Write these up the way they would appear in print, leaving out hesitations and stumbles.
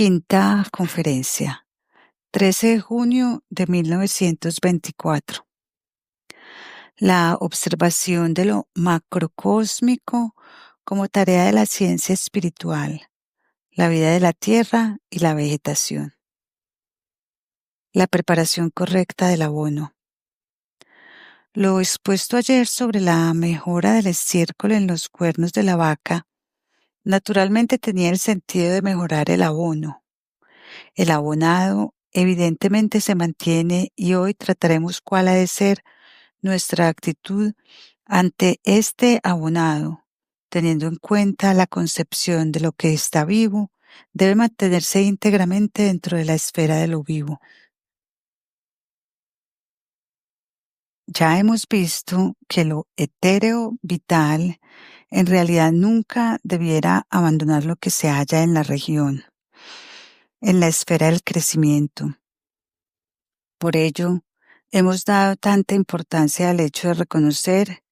Quinta conferencia, 13 de junio de 1924. La observación de lo macrocósmico como tarea de la ciencia espiritual, la vida de la tierra y la vegetación. La preparación correcta del abono. Lo expuesto ayer sobre la mejora del estiércol en los cuernos de la vaca, naturalmente tenía el sentido de mejorar el abono. El abonado evidentemente se mantiene y hoy trataremos cuál ha de ser nuestra actitud ante este abonado, teniendo en cuenta la concepción de lo que está vivo, debe mantenerse íntegramente dentro de la esfera de lo vivo. Ya hemos visto que lo etéreo vital en realidad nunca debiera abandonar lo que se halla en la región, en la esfera del crecimiento. Por ello, hemos dado tanta importancia al hecho de reconocer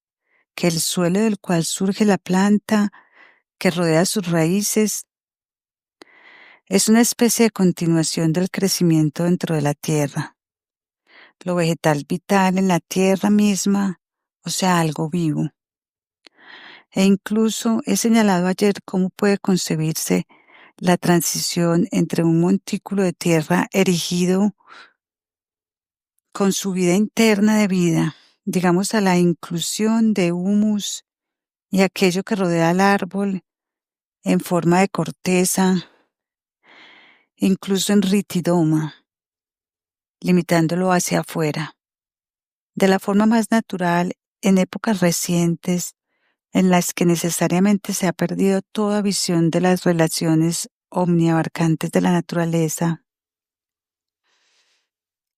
que el suelo del cual surge la planta que rodea sus raíces es una especie de continuación del crecimiento dentro de la tierra. Lo vegetal vital en la tierra misma, o sea, algo vivo. E incluso he señalado ayer cómo puede concebirse la transición entre un montículo de tierra erigido con su vida interna de vida, digamos a la inclusión de humus y aquello que rodea al árbol en forma de corteza, incluso en ritidoma, limitándolo hacia afuera, de la forma más natural en épocas recientes en las que necesariamente se ha perdido toda visión de las relaciones omniabarcantes de la naturaleza.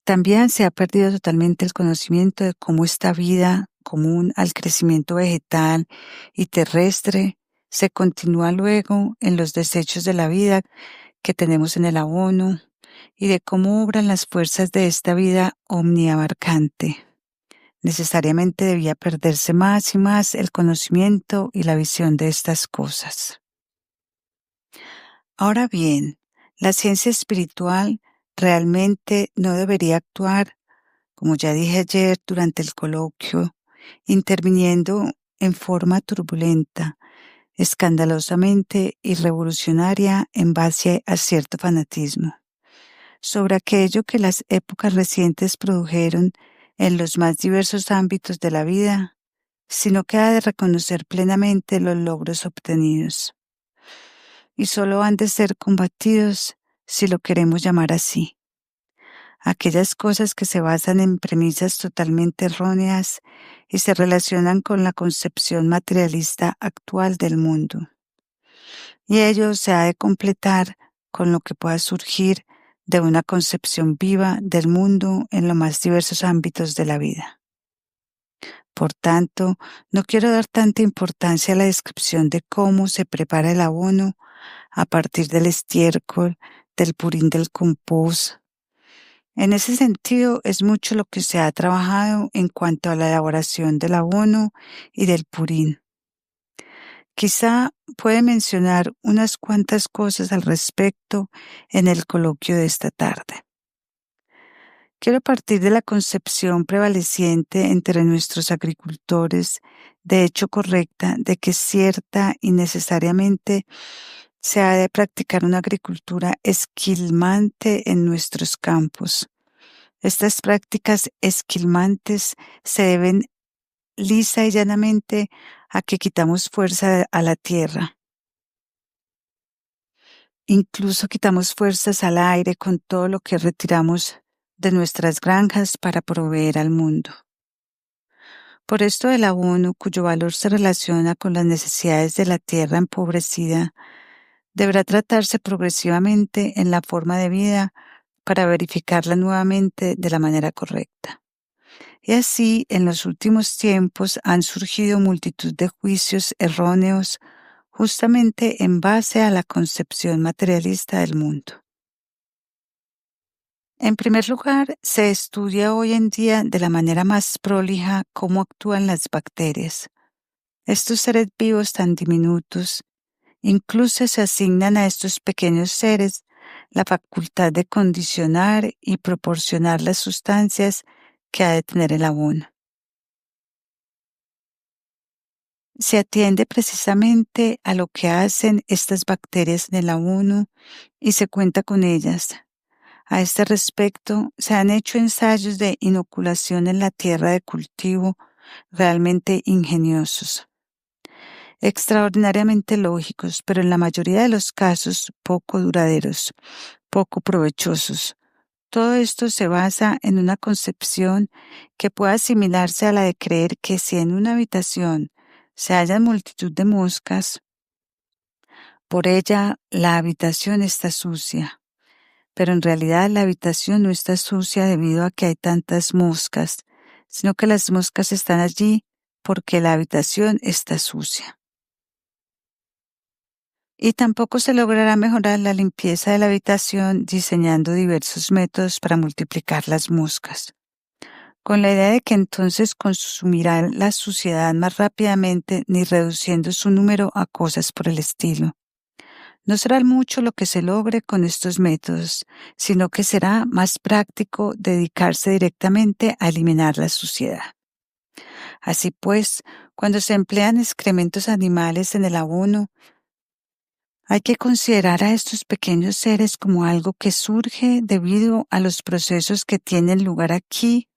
También se ha perdido totalmente el conocimiento de cómo esta vida común al crecimiento vegetal y terrestre se continúa luego en los desechos de la vida que tenemos en el abono y de cómo obran las fuerzas de esta vida omniabarcante. Necesariamente debía perderse más y más el conocimiento y la visión de estas cosas. Ahora bien, la ciencia espiritual realmente no debería actuar, como ya dije ayer durante el coloquio, interviniendo en forma turbulenta, escandalosamente y revolucionaria en base a cierto fanatismo, sobre aquello que las épocas recientes produjeron en los más diversos ámbitos de la vida, sino que ha de reconocer plenamente los logros obtenidos. Y solo han de ser combatidos, si lo queremos llamar así, aquellas cosas que se basan en premisas totalmente erróneas y se relacionan con la concepción materialista actual del mundo. Y ello se ha de completar con lo que pueda surgir de una concepción viva del mundo en los más diversos ámbitos de la vida. Por tanto, no quiero dar tanta importancia a la descripción de cómo se prepara el abono a partir del estiércol, del purín del compost. En ese sentido, es mucho lo que se ha trabajado en cuanto a la elaboración del abono y del purín. Quizá puede mencionar unas cuantas cosas al respecto en el coloquio de esta tarde. Quiero partir de la concepción prevaleciente entre nuestros agricultores, de hecho correcta, de que cierta y necesariamente se ha de practicar una agricultura esquilmante en nuestros campos. Estas prácticas esquilmantes se deben lisa y llanamente a que quitamos fuerza a la tierra. Incluso quitamos fuerzas al aire con todo lo que retiramos de nuestras granjas para proveer al mundo. Por esto el abono, cuyo valor se relaciona con las necesidades de la tierra empobrecida, deberá tratarse progresivamente en la forma de vida para verificarla nuevamente de la manera correcta. Y así, en los últimos tiempos han surgido multitud de juicios erróneos justamente en base a la concepción materialista del mundo. En primer lugar, se estudia hoy en día de la manera más prolija cómo actúan las bacterias. Estos seres vivos tan diminutos, incluso se asignan a estos pequeños seres la facultad de condicionar y proporcionar las sustancias que ha de tener el abono. Se atiende precisamente a lo que hacen estas bacterias en el abono y se cuenta con ellas. A este respecto, se han hecho ensayos de inoculación en la tierra de cultivo realmente ingeniosos, extraordinariamente lógicos, pero en la mayoría de los casos poco duraderos, poco provechosos. Todo esto se basa en una concepción que puede asimilarse a la de creer que si en una habitación se hallan multitud de moscas, por ella la habitación está sucia. Pero en realidad la habitación no está sucia debido a que hay tantas moscas, sino que las moscas están allí porque la habitación está sucia. Y tampoco se logrará mejorar la limpieza de la habitación diseñando diversos métodos para multiplicar las moscas, con la idea de que entonces consumirán la suciedad más rápidamente ni reduciendo su número a cosas por el estilo. No será mucho lo que se logre con estos métodos, sino que será más práctico dedicarse directamente a eliminar la suciedad. Así pues, cuando se emplean excrementos animales en el abono, hay que considerar a estos pequeños seres como algo que surge debido a los procesos que tienen lugar aquí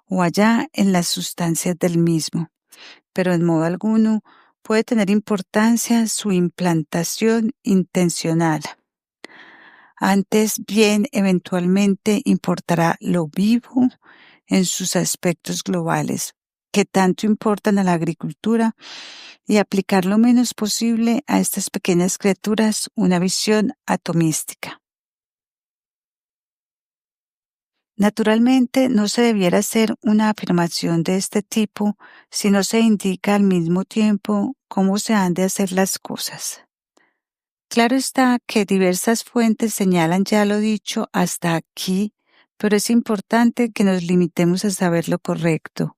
o allá en las sustancias del mismo, pero en modo alguno puede tener importancia su implantación intencional. Antes bien, eventualmente importará lo vivo en sus aspectos globales, que tanto importan a la agricultura, y aplicar lo menos posible a estas pequeñas criaturas una visión atomística. Naturalmente, no se debiera hacer una afirmación de este tipo si no se indica al mismo tiempo cómo se han de hacer las cosas. Claro está que diversas fuentes señalan ya lo dicho hasta aquí, pero es importante que nos limitemos a saber lo correcto,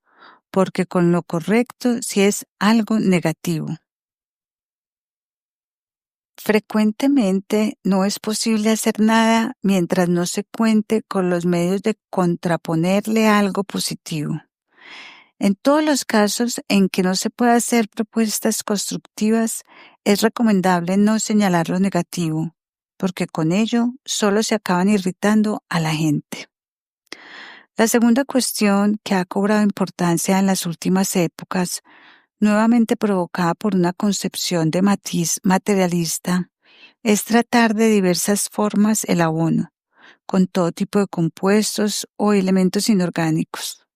porque con lo correcto sí es algo negativo. Frecuentemente no es posible hacer nada mientras no se cuente con los medios de contraponerle algo positivo. En todos los casos en que no se pueda hacer propuestas constructivas, es recomendable no señalar lo negativo, porque con ello solo se acaban irritando a la gente. La segunda cuestión que ha cobrado importancia en las últimas épocas, nuevamente provocada por una concepción de matiz materialista, es tratar de diversas formas el abono, con todo tipo de compuestos o elementos inorgánicos.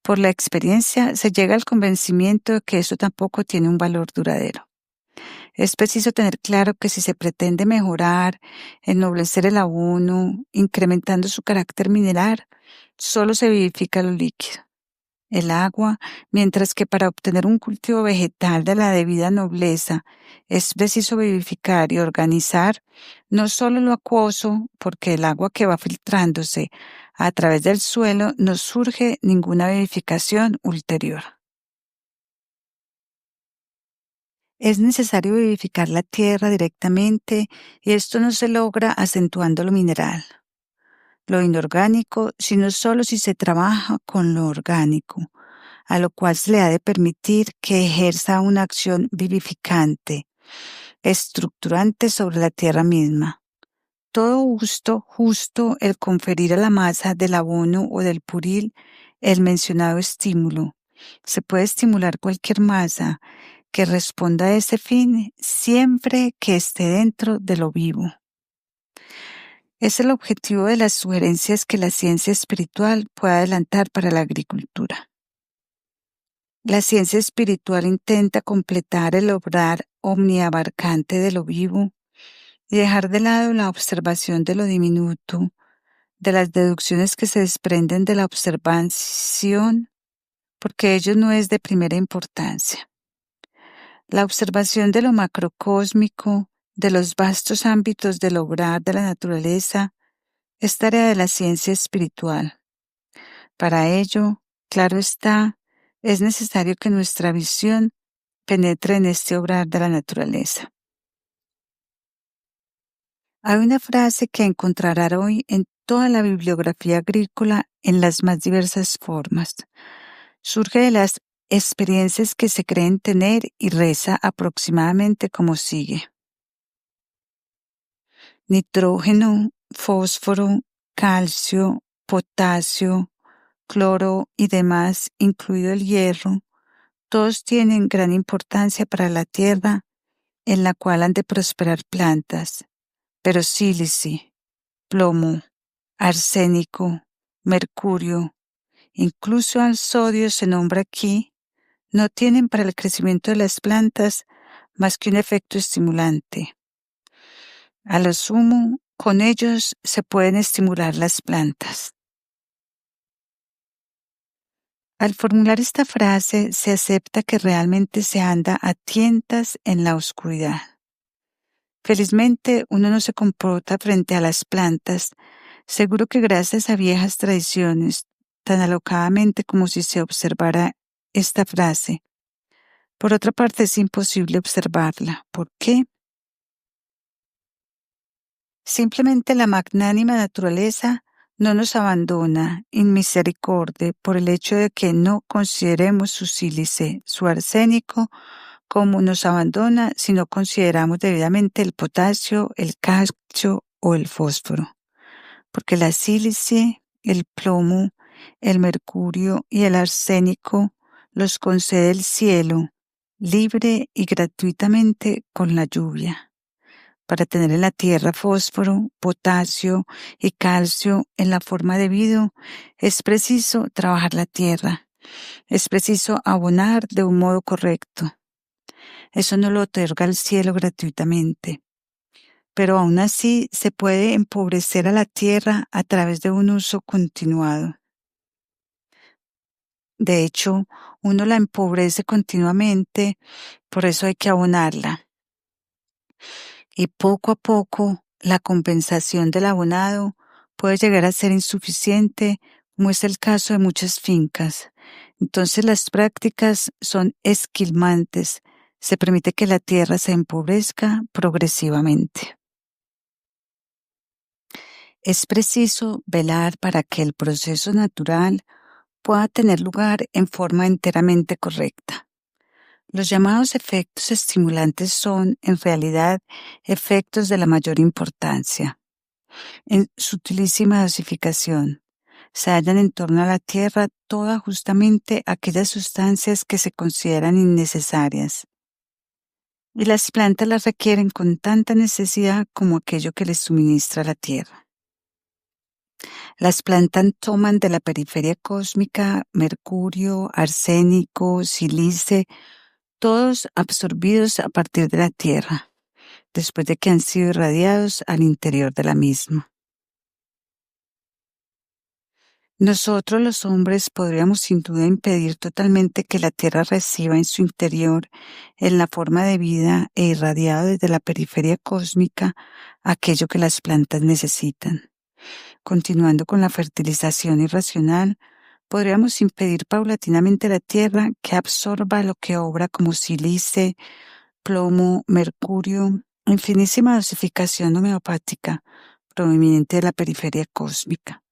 Por la experiencia se llega al convencimiento de que eso tampoco tiene un valor duradero. Es preciso tener claro que si se pretende mejorar, ennoblecer el abono, incrementando su carácter mineral, solo se vivifica lo líquido, el agua, mientras que para obtener un cultivo vegetal de la debida nobleza es preciso vivificar y organizar no solo lo acuoso, porque el agua que va filtrándose a través del suelo no surge ninguna vivificación ulterior. Es necesario vivificar la tierra directamente y esto no se logra acentuando lo mineral, lo inorgánico, sino solo si se trabaja con lo orgánico, a lo cual se le ha de permitir que ejerza una acción vivificante, estructurante sobre la tierra misma. Todo gusto justo el conferir a la masa del abono o del puril el mencionado estímulo. Se puede estimular cualquier masa que responda a ese fin siempre que esté dentro de lo vivo. Es el objetivo de las sugerencias que la ciencia espiritual puede adelantar para la agricultura. La ciencia espiritual intenta completar el obrar omniabarcante de lo vivo y dejar de lado la observación de lo diminuto, de las deducciones que se desprenden de la observación, porque ello no es de primera importancia. La observación de lo macrocósmico, de los vastos ámbitos del obrar de la naturaleza, es tarea de la ciencia espiritual. Para ello, claro está, es necesario que nuestra visión penetre en este obrar de la naturaleza. Hay una frase que encontrará hoy en toda la bibliografía agrícola en las más diversas formas. Surge de las experiencias que se creen tener y reza aproximadamente como sigue: nitrógeno, fósforo, calcio, potasio, cloro y demás, incluido el hierro, todos tienen gran importancia para la tierra en la cual han de prosperar plantas, pero sílice, plomo, arsénico, mercurio, incluso al sodio se nombra aquí, no tienen para el crecimiento de las plantas más que un efecto estimulante. A lo sumo, con ellos se pueden estimular las plantas. Al formular esta frase, se acepta que realmente se anda a tientas en la oscuridad. Felizmente, uno no se comporta frente a las plantas, seguro que gracias a viejas tradiciones, tan alocadamente como si se observara esta frase. Por otra parte, es imposible observarla. ¿Por qué? Simplemente la magnánima naturaleza no nos abandona en misericordia por el hecho de que no consideremos su sílice, su arsénico, como nos abandona si no consideramos debidamente el potasio, el calcio o el fósforo. Porque la sílice, el plomo, el mercurio y el arsénico los concede el cielo, libre y gratuitamente con la lluvia. Para tener en la tierra fósforo, potasio y calcio en la forma debido, es preciso trabajar la tierra, es preciso abonar de un modo correcto. Eso no lo otorga el cielo gratuitamente, pero aún así se puede empobrecer a la tierra a través de un uso continuado. De hecho, uno la empobrece continuamente, por eso hay que abonarla. Y poco a poco, la compensación del abonado puede llegar a ser insuficiente, como es el caso de muchas fincas. Entonces las prácticas son esquilmantes. Se permite que la tierra se empobrezca progresivamente. Es preciso velar para que el proceso natural pueda tener lugar en forma enteramente correcta. Los llamados efectos estimulantes son, en realidad, efectos de la mayor importancia. En sutilísima dosificación, se hallan en torno a la Tierra todas justamente aquellas sustancias que se consideran innecesarias. Y las plantas las requieren con tanta necesidad como aquello que les suministra la Tierra. Las plantas toman de la periferia cósmica mercurio, arsénico, sílice, todos absorbidos a partir de la Tierra, después de que han sido irradiados al interior de la misma. Nosotros los hombres podríamos sin duda impedir totalmente que la Tierra reciba en su interior, en la forma de vida e irradiado desde la periferia cósmica, aquello que las plantas necesitan. Continuando con la fertilización irracional, podríamos impedir paulatinamente a la Tierra que absorba lo que obra como sílice, plomo, mercurio, en finísima dosificación homeopática proveniente de la periferia cósmica.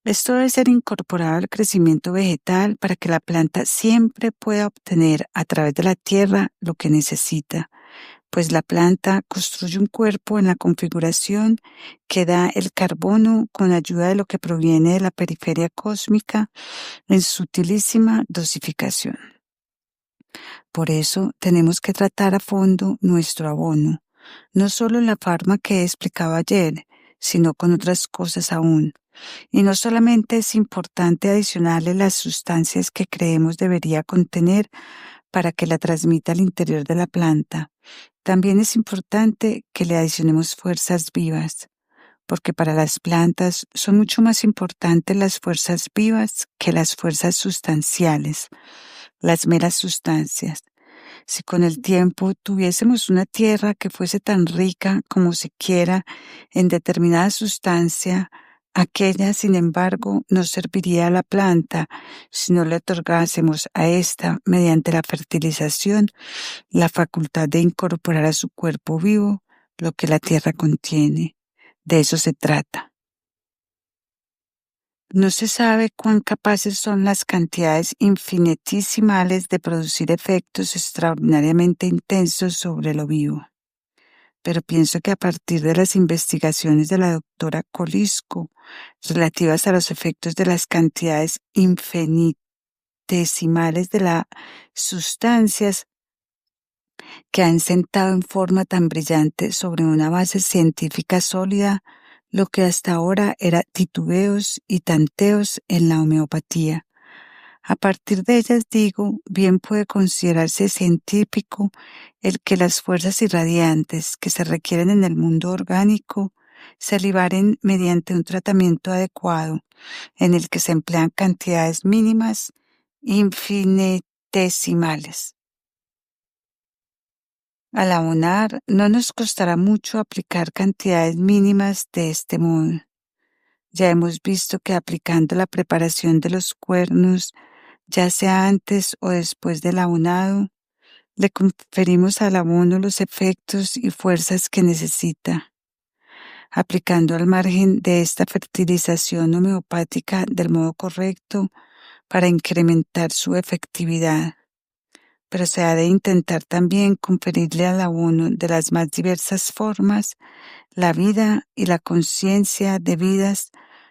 Esto debe ser incorporado al crecimiento vegetal para que la planta siempre pueda obtener a través de la tierra lo que necesita, pues la planta construye un cuerpo en la configuración que da el carbono con ayuda de lo que proviene de la periferia cósmica en sutilísima dosificación. Por eso tenemos que tratar a fondo nuestro abono, no solo en la forma que he explicado ayer, sino con otras cosas aún. Y no solamente es importante adicionarle las sustancias que creemos debería contener para que la transmita al interior de la planta, también es importante que le adicionemos fuerzas vivas, porque para las plantas son mucho más importantes las fuerzas vivas que las fuerzas sustanciales, las meras sustancias. Si con el tiempo tuviésemos una tierra que fuese tan rica como se quiera en determinada sustancia, aquella, sin embargo, no serviría a la planta si no le otorgásemos a ésta, mediante la fertilización, la facultad de incorporar a su cuerpo vivo lo que la tierra contiene. De eso se trata. No se sabe cuán capaces son las cantidades infinitesimales de producir efectos extraordinariamente intensos sobre lo vivo. Pero pienso que a partir de las investigaciones de la doctora Colisco relativas a los efectos de las cantidades infinitesimales de las sustancias que han sentado en forma tan brillante sobre una base científica sólida lo que hasta ahora era titubeos y tanteos en la homeopatía. A partir de ellas, digo, bien puede considerarse científico el que las fuerzas irradiantes que se requieren en el mundo orgánico se liberen mediante un tratamiento adecuado en el que se emplean cantidades mínimas infinitesimales. Al abonar, no nos costará mucho aplicar cantidades mínimas de este modo. Ya hemos visto que aplicando la preparación de los cuernos, ya sea antes o después del abonado, le conferimos al abono los efectos y fuerzas que necesita, aplicando al margen de esta fertilización homeopática del modo correcto para incrementar su efectividad. Pero se ha de intentar también conferirle al abono de las más diversas formas la vida y la conciencia debidas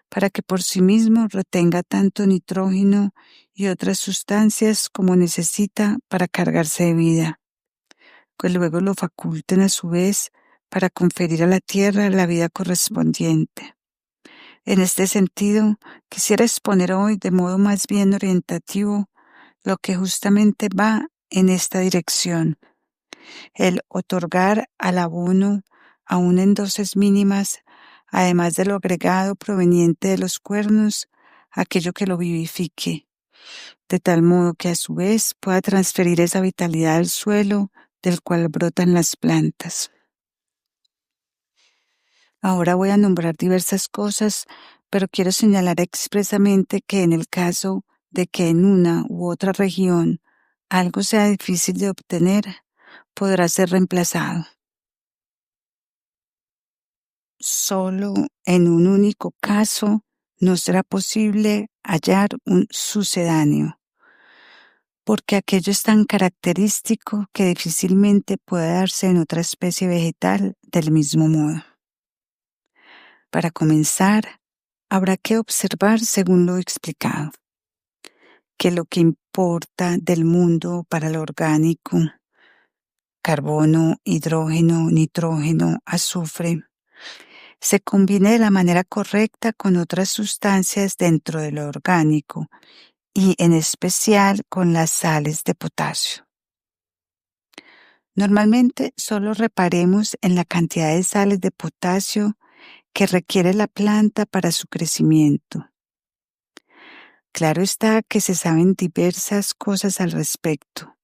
para que por sí mismo retenga tanto nitrógeno y otras sustancias como necesita para cargarse de vida, que luego lo faculten a su vez para conferir a la tierra la vida correspondiente. En este sentido, quisiera exponer hoy de modo más bien orientativo lo que justamente va en esta dirección, el otorgar al abono, aun en dosis mínimas, además de lo agregado proveniente de los cuernos, aquello que lo vivifique, de tal modo que a su vez pueda transferir esa vitalidad al suelo del cual brotan las plantas. Ahora voy a nombrar diversas cosas, pero quiero señalar expresamente que en el caso de que en una u otra región algo sea difícil de obtener, podrá ser reemplazado. Solo en un único caso no será posible hallar un sucedáneo, porque aquello es tan característico que difícilmente puede darse en otra especie vegetal del mismo modo. Para comenzar, habrá que observar, según lo explicado, que lo que importa del mundo para lo orgánico, carbono, hidrógeno, nitrógeno, azufre, se combine de la manera correcta con otras sustancias dentro de lo orgánico y en especial con las sales de potasio. Normalmente solo reparemos en la cantidad de sales de potasio que requiere la planta para su crecimiento. Claro está que se saben diversas cosas al respecto.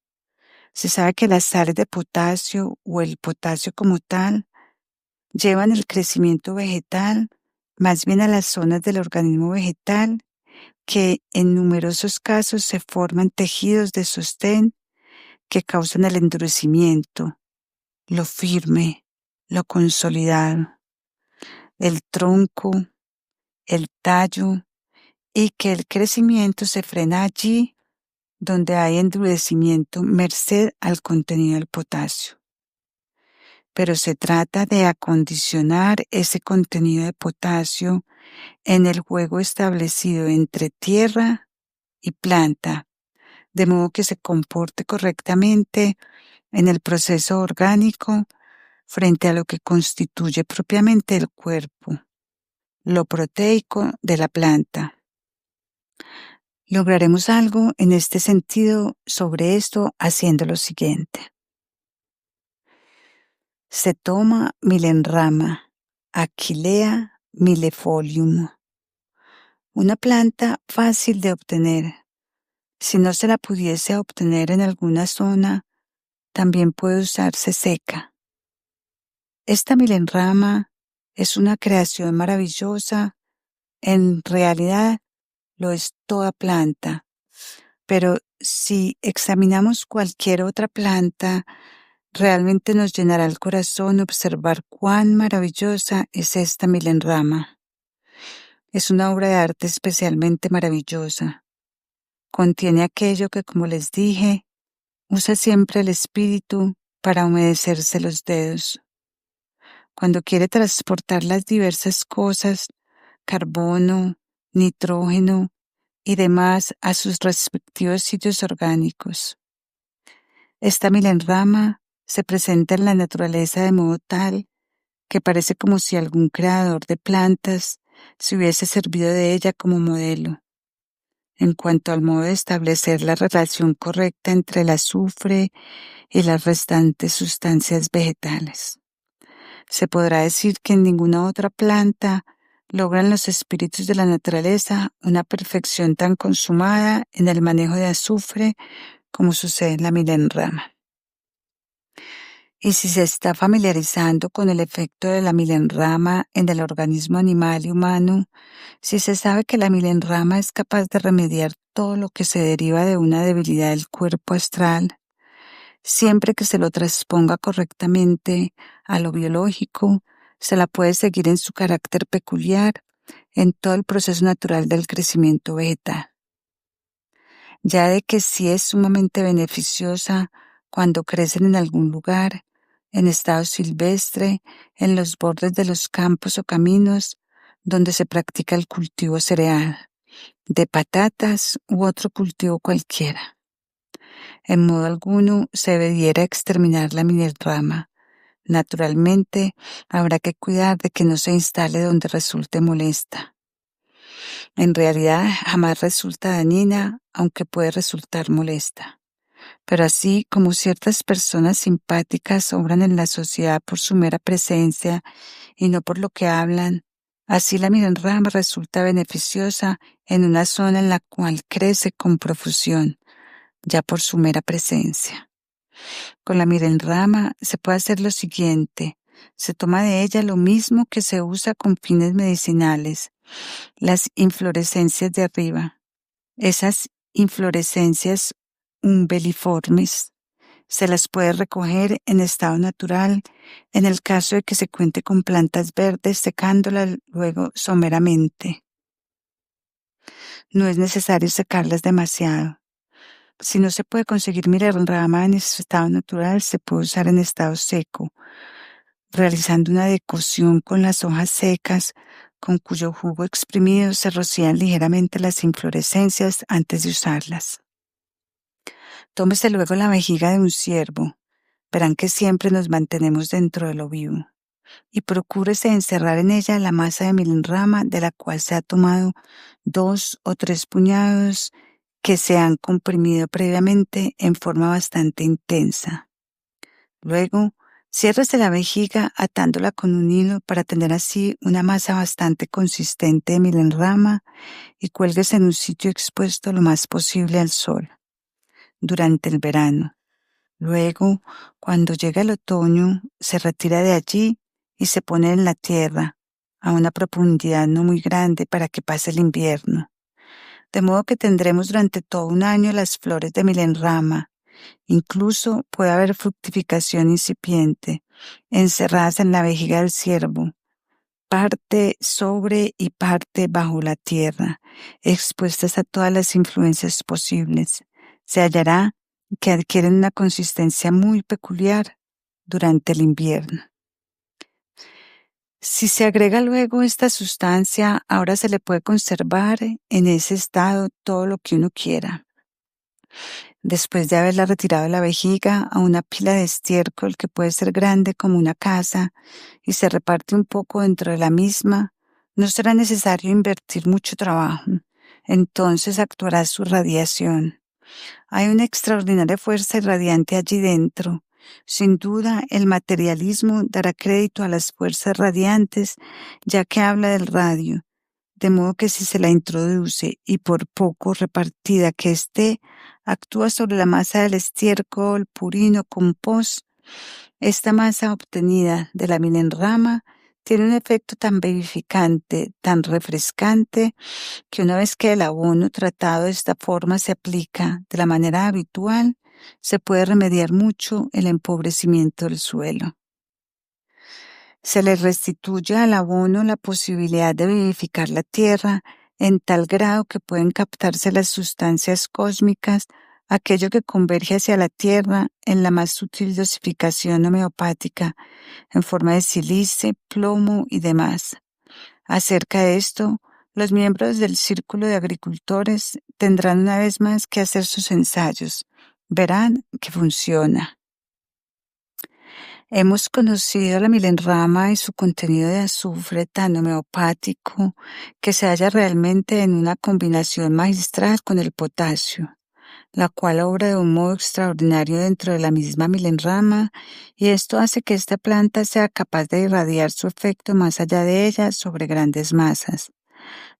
Se sabe que las sales de potasio o el potasio como tal llevan el crecimiento vegetal más bien a las zonas del organismo vegetal que en numerosos casos se forman tejidos de sostén que causan el endurecimiento, lo firme, lo consolidado, el tronco, el tallo, y que el crecimiento se frena allí donde hay endurecimiento merced al contenido del potasio. Pero se trata de acondicionar ese contenido de potasio en el juego establecido entre tierra y planta, de modo que se comporte correctamente en el proceso orgánico frente a lo que constituye propiamente el cuerpo, lo proteico de la planta. Lograremos algo en este sentido sobre esto haciendo lo siguiente. Se toma Milenrama, Aquilea millefolium, una planta fácil de obtener. Si no se la pudiese obtener en alguna zona, también puede usarse seca. Esta Milenrama es una creación maravillosa. En realidad lo es toda planta, pero si examinamos cualquier otra planta Realmente nos llenará el corazón observar cuán maravillosa es esta Milenrama. Es una obra de arte especialmente maravillosa. Contiene aquello que, como les dije, usa siempre el espíritu para humedecerse los dedos. Cuando quiere transportar las diversas cosas, carbono, nitrógeno y demás, a sus respectivos sitios orgánicos. Esta Milenrama se presenta en la naturaleza de modo tal que parece como si algún creador de plantas se hubiese servido de ella como modelo, en cuanto al modo de establecer la relación correcta entre el azufre y las restantes sustancias vegetales. Se podrá decir que en ninguna otra planta logran los espíritus de la naturaleza una perfección tan consumada en el manejo de azufre como sucede en la Milenrama. Y si se está familiarizando con el efecto de la Milenrama en el organismo animal y humano, si se sabe que la Milenrama es capaz de remediar todo lo que se deriva de una debilidad del cuerpo astral, siempre que se lo transponga correctamente a lo biológico, se la puede seguir en su carácter peculiar en todo el proceso natural del crecimiento vegetal. Ya de que sí es sumamente beneficiosa cuando crecen en algún lugar, en estado silvestre, en los bordes de los campos o caminos donde se practica el cultivo cereal, de patatas u otro cultivo cualquiera. En modo alguno se debiera exterminar la Milenrama. Naturalmente, habrá que cuidar de que no se instale donde resulte molesta. En realidad, jamás resulta dañina, aunque puede resultar molesta. Pero así como ciertas personas simpáticas obran en la sociedad por su mera presencia y no por lo que hablan, así la Milenrama resulta beneficiosa en una zona en la cual crece con profusión, ya por su mera presencia. Con la Milenrama se puede hacer lo siguiente: se toma de ella lo mismo que se usa con fines medicinales, las inflorescencias de arriba. Esas inflorescencias umbeliformes se las puede recoger en estado natural en el caso de que se cuente con plantas verdes, secándolas luego someramente. No es necesario secarlas demasiado. Si no se puede conseguir Milenrama en ese estado natural, se puede usar en estado seco, realizando una decocción con las hojas secas, con cuyo jugo exprimido se rocían ligeramente las inflorescencias antes de usarlas. Tómese luego la vejiga de un ciervo, verán que siempre nos mantenemos dentro de lo vivo, y procúrese encerrar en ella la masa de Milenrama de la cual se ha tomado 2 o 3 puñados que se han comprimido previamente en forma bastante intensa. Luego, ciérrese la vejiga atándola con un hilo para tener así una masa bastante consistente de Milenrama y cuélguese en un sitio expuesto lo más posible al sol durante el verano. Luego, cuando llega el otoño, se retira de allí y se pone en la tierra, a una profundidad no muy grande para que pase el invierno. De modo que tendremos durante todo un año las flores de Milenrama. Incluso puede haber fructificación incipiente, encerradas en la vejiga del ciervo, parte sobre y parte bajo la tierra, expuestas a todas las influencias posibles. Se hallará que adquieren una consistencia muy peculiar durante el invierno. Si se agrega luego esta sustancia, ahora se le puede conservar en ese estado todo lo que uno quiera. Después de haberla retirado de la vejiga a una pila de estiércol que puede ser grande como una casa y se reparte un poco dentro de la misma, no será necesario invertir mucho trabajo. Entonces actuará su radiación. Hay una extraordinaria fuerza irradiante allí dentro. Sin duda, el materialismo dará crédito a las fuerzas radiantes, ya que habla del radio, de modo que si se la introduce y por poco repartida que esté, actúa sobre la masa del estiércol, purino, compost. Esta masa obtenida de la Milenrama tiene un efecto tan vivificante, tan refrescante, que una vez que el abono tratado de esta forma se aplica de la manera habitual, se puede remediar mucho el empobrecimiento del suelo. Se le restituye al abono la posibilidad de vivificar la tierra en tal grado que pueden captarse las sustancias cósmicas, aquello que converge hacia la tierra en la más sutil dosificación homeopática, en forma de sílice, plomo y demás. Acerca de esto, los miembros del Círculo de Agricultores tendrán una vez más que hacer sus ensayos. Verán que funciona. Hemos conocido la milenrama y su contenido de azufre tan homeopático que se halla realmente en una combinación magistral con el potasio, la cual obra de un modo extraordinario dentro de la misma milenrama, y esto hace que esta planta sea capaz de irradiar su efecto más allá de ella sobre grandes masas.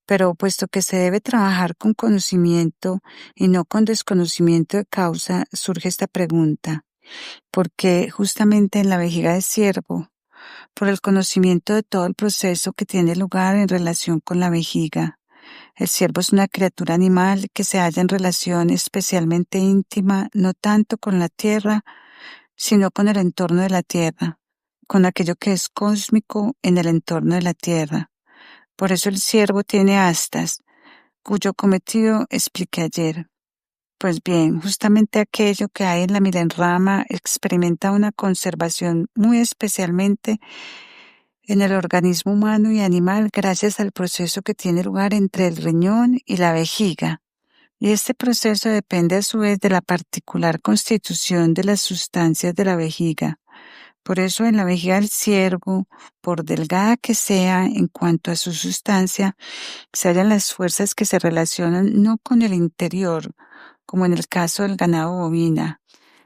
Pero puesto que se debe trabajar con conocimiento y no con desconocimiento de causa, surge esta pregunta: ¿por qué justamente en la vejiga de ciervo? Por el conocimiento de todo el proceso que tiene lugar en relación con la vejiga. El ciervo es una criatura animal que se halla en relación especialmente íntima, no tanto con la tierra, sino con el entorno de la tierra, con aquello que es cósmico en el entorno de la tierra. Por eso el ciervo tiene astas, cuyo cometido expliqué ayer. Pues bien, justamente aquello que hay en la milenrama experimenta una conservación muy especialmente en el organismo humano y animal gracias al proceso que tiene lugar entre el riñón y la vejiga. Y este proceso depende a su vez de la particular constitución de las sustancias de la vejiga. Por eso en la vejiga del ciervo, por delgada que sea en cuanto a su sustancia, se hallan las fuerzas que se relacionan no con el interior, como en el caso del ganado bovina.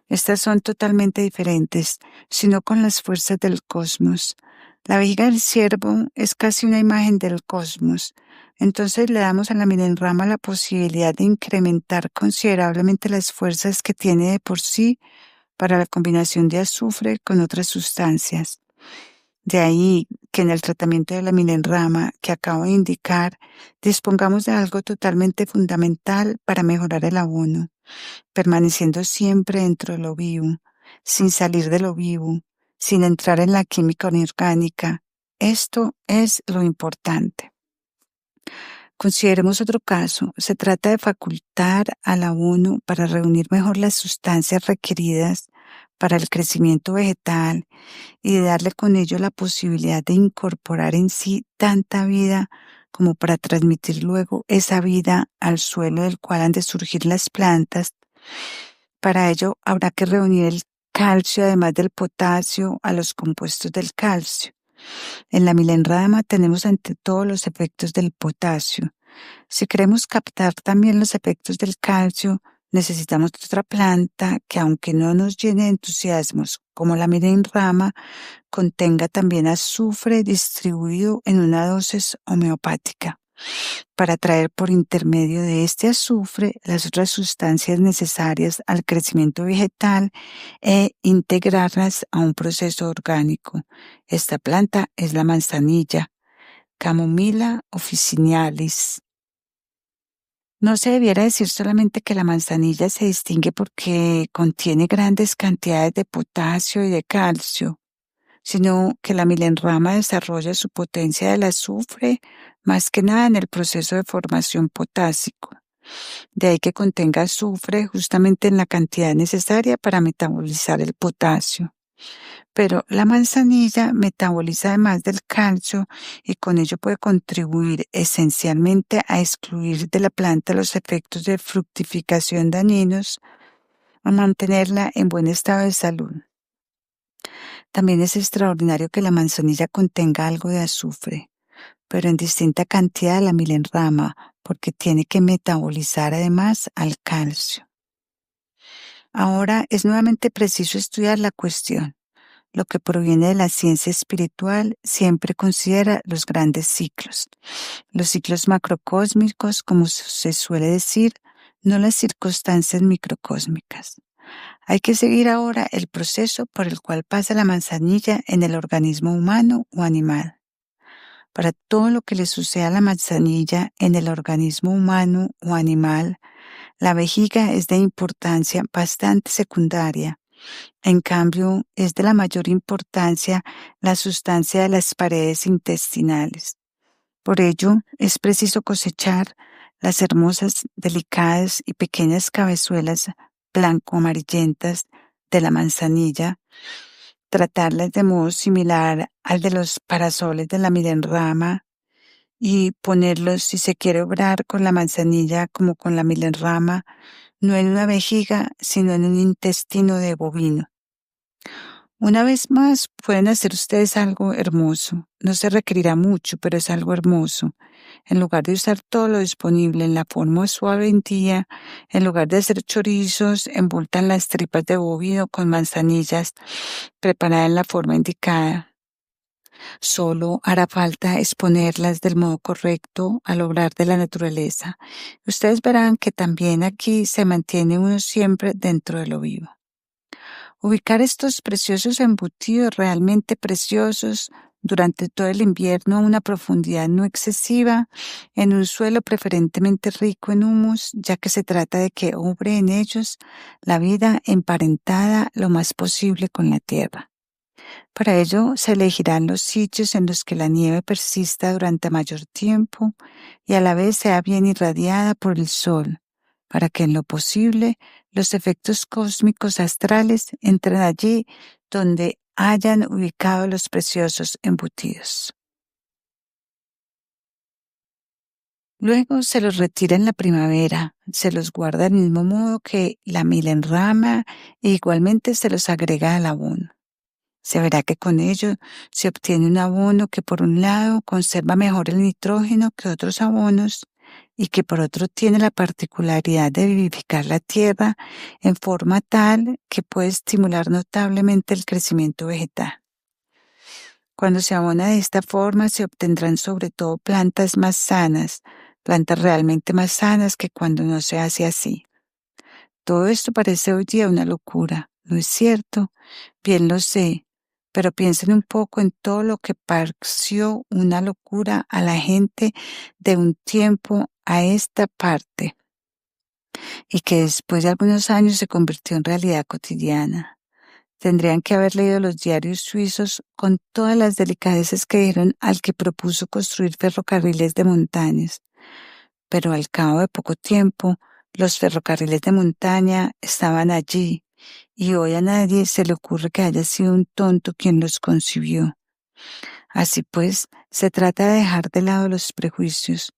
Estas son totalmente diferentes, sino con las fuerzas del cosmos. La vejiga del ciervo es casi una imagen del cosmos. Entonces le damos a la milenrama la posibilidad de incrementar considerablemente las fuerzas que tiene de por sí para la combinación de azufre con otras sustancias. De ahí que en el tratamiento de la milenrama que acabo de indicar, dispongamos de algo totalmente fundamental para mejorar el abono, permaneciendo siempre dentro de lo vivo, sin salir de lo vivo, sin entrar en la química inorgánica. Esto es lo importante. Consideremos otro caso. Se trata de facultar al abono para reunir mejor las sustancias requeridas para el crecimiento vegetal y de darle con ello la posibilidad de incorporar en sí tanta vida como para transmitir luego esa vida al suelo del cual han de surgir las plantas. Para ello habrá que reunir el calcio, además del potasio, a los compuestos del calcio. En la milenrama tenemos ante todo los efectos del potasio. Si queremos captar también los efectos del calcio, necesitamos otra planta que, aunque no nos llene de entusiasmos como la milenrama, contenga también azufre distribuido en una dosis homeopática, para traer por intermedio de este azufre las otras sustancias necesarias al crecimiento vegetal e integrarlas a un proceso orgánico. Esta planta es la manzanilla, Camomilla officinalis. No se debiera decir solamente que la manzanilla se distingue porque contiene grandes cantidades de potasio y de calcio, sino que la milenrama desarrolla su potencia del azufre más que nada en el proceso de formación potásico. De ahí que contenga azufre justamente en la cantidad necesaria para metabolizar el potasio. Pero la manzanilla metaboliza además del calcio y con ello puede contribuir esencialmente a excluir de la planta los efectos de fructificación dañinos, a mantenerla en buen estado de salud. También es extraordinario que la manzanilla contenga algo de azufre, pero en distinta cantidad a la milenrama, porque tiene que metabolizar además al calcio. Ahora es nuevamente preciso estudiar la cuestión. Lo que proviene de la ciencia espiritual siempre considera los grandes ciclos, los ciclos macrocósmicos, como se suele decir, no las circunstancias microcósmicas. Hay que seguir ahora el proceso por el cual pasa la manzanilla en el organismo humano o animal. Para todo lo que le suceda a la manzanilla en el organismo humano o animal, La vejiga es de importancia bastante secundaria. En cambio, es de la mayor importancia la sustancia de las paredes intestinales. Por ello, es preciso cosechar las hermosas, delicadas y pequeñas cabezuelas blanco-amarillentas de la manzanilla, tratarlas de modo similar al de los parasoles de la milenrama y ponerlos, si se quiere obrar con la manzanilla como con la milenrama, no en una vejiga, sino en un intestino de bovino. Una vez más, pueden hacer ustedes algo hermoso. No se requerirá mucho, pero es algo hermoso. En lugar de usar todo lo disponible en la forma suave en día, en lugar de hacer chorizos, envueltan las tripas de bovino con manzanillas preparadas en la forma indicada. Solo hará falta exponerlas del modo correcto al obrar de la naturaleza. Ustedes verán que también aquí se mantiene uno siempre dentro de lo vivo. Ubicar estos preciosos embutidos realmente preciosos durante todo el invierno a una profundidad no excesiva, en un suelo preferentemente rico en humus, ya que se trata de que obre en ellos la vida emparentada lo más posible con la tierra. Para ello se elegirán los sitios en los que la nieve persista durante mayor tiempo y a la vez sea bien irradiada por el sol, para que en lo posible los efectos cósmicos astrales entren allí donde hayan ubicado los preciosos embutidos. Luego se los retira en la primavera, se los guarda del mismo modo que la milenrama e igualmente se los agrega al abono. Se verá que con ello se obtiene un abono que por un lado conserva mejor el nitrógeno que otros abonos y que por otro tiene la particularidad de vivificar la tierra en forma tal que puede estimular notablemente el crecimiento vegetal. Cuando se abona de esta forma se obtendrán sobre todo plantas más sanas, plantas realmente más sanas que cuando no se hace así. Todo esto parece hoy día una locura, ¿no es cierto? Bien lo sé, pero piensen un poco en todo lo que pareció una locura a la gente de un tiempo a esta parte y que después de algunos años se convirtió en realidad cotidiana. Tendrían que haber leído los diarios suizos con todas las delicadeces que dieron al que propuso construir ferrocarriles de montañas. Pero al cabo de poco tiempo, los ferrocarriles de montaña estaban allí, y hoy a nadie se le ocurre que haya sido un tonto quien los concibió. Así pues, se trata de dejar de lado los prejuicios.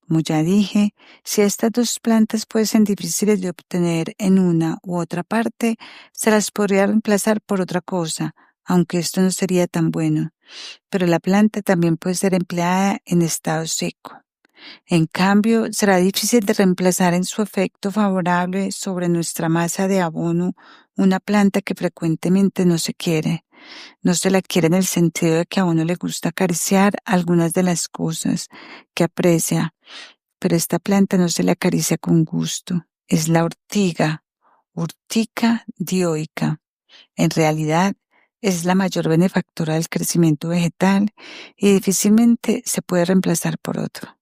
Como ya dije, si estas dos plantas fuesen difíciles de obtener en una u otra parte, se las podría reemplazar por otra cosa, aunque esto no sería tan bueno. Pero la planta también puede ser empleada en estado seco. En cambio, será difícil de reemplazar en su efecto favorable sobre nuestra masa de abono una planta que frecuentemente no se quiere. No se la quiere en el sentido de que a uno le gusta acariciar algunas de las cosas que aprecia, pero esta planta no se le acaricia con gusto. Es la ortiga, Urtica dioica. En realidad, es la mayor benefactora del crecimiento vegetal y difícilmente se puede reemplazar por otro.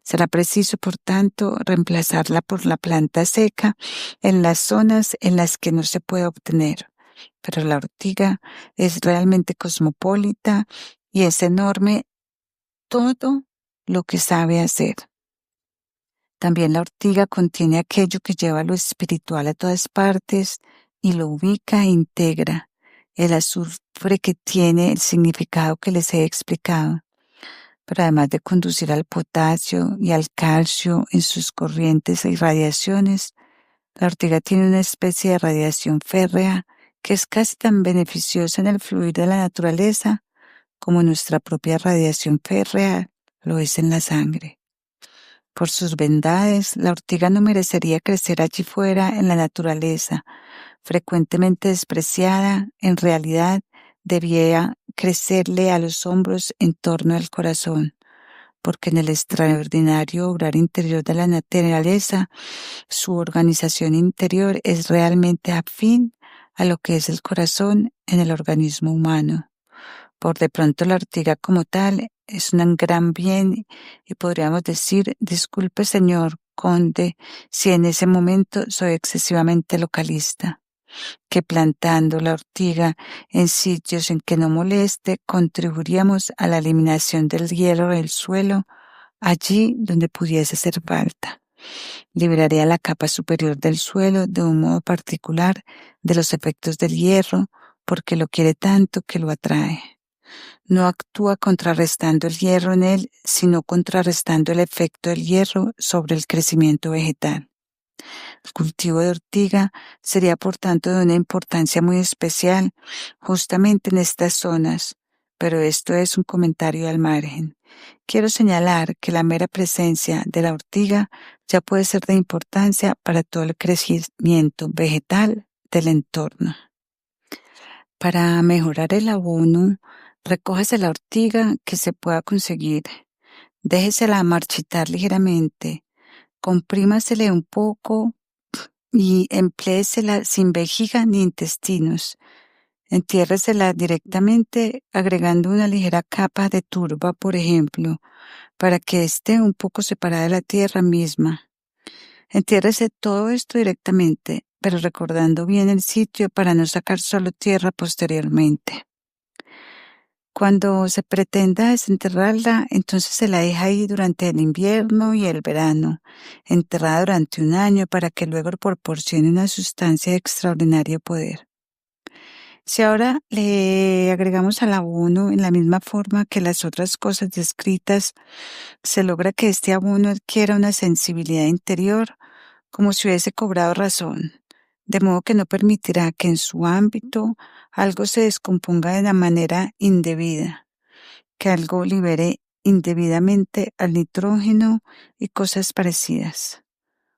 Será preciso, por tanto, reemplazarla por la planta seca en las zonas en las que no se puede obtener. Pero la ortiga es realmente cosmopolita y es enorme todo lo que sabe hacer. También la ortiga contiene aquello que lleva lo espiritual a todas partes y lo ubica e integra, el azufre que tiene el significado que les he explicado. Pero además de conducir al potasio y al calcio en sus corrientes y radiaciones, la ortiga tiene una especie de radiación férrea que es casi tan beneficiosa en el fluir de la naturaleza como nuestra propia radiación férrea lo es en la sangre. Por sus bondades, la ortiga no merecería crecer allí fuera en la naturaleza, frecuentemente despreciada, en realidad debía crecerle a los hombros en torno al corazón, porque en el extraordinario obrar interior de la naturaleza, su organización interior es realmente afín a lo que es el corazón en el organismo humano. Por de pronto la ortiga como tal es un gran bien y podríamos decir, disculpe señor, corresponde si en ese momento soy excesivamente localista, que plantando la ortiga en sitios en que no moleste, contribuiríamos a la eliminación del hierro del suelo allí donde pudiese hacer falta. Liberaría la capa superior del suelo de un modo particular de los efectos del hierro, porque lo quiere tanto que lo atrae. No actúa contrarrestando el hierro en él, sino contrarrestando el efecto del hierro sobre el crecimiento vegetal. El cultivo de ortiga sería, por tanto, de una importancia muy especial justamente en estas zonas, pero esto es un comentario al margen. Quiero señalar que la mera presencia de la ortiga ya puede ser de importancia para todo el crecimiento vegetal del entorno. Para mejorar el abono, recójase la ortiga que se pueda conseguir, déjesela marchitar ligeramente, comprímasele un poco y empléesela sin vejiga ni intestinos. Entiérresela directamente agregando una ligera capa de turba, por ejemplo, para que esté un poco separada de la tierra misma. Entiérrese todo esto directamente, pero recordando bien el sitio para no sacar solo tierra posteriormente. Cuando se pretenda desenterrarla, entonces se la deja ahí durante el invierno y el verano, enterrada durante un año para que luego proporcione una sustancia de extraordinario poder. Si ahora le agregamos al abono en la misma forma que las otras cosas descritas, se logra que este abono adquiera una sensibilidad interior como si hubiese cobrado razón, de modo que no permitirá que en su ámbito algo se descomponga de la manera indebida, que algo libere indebidamente al nitrógeno y cosas parecidas.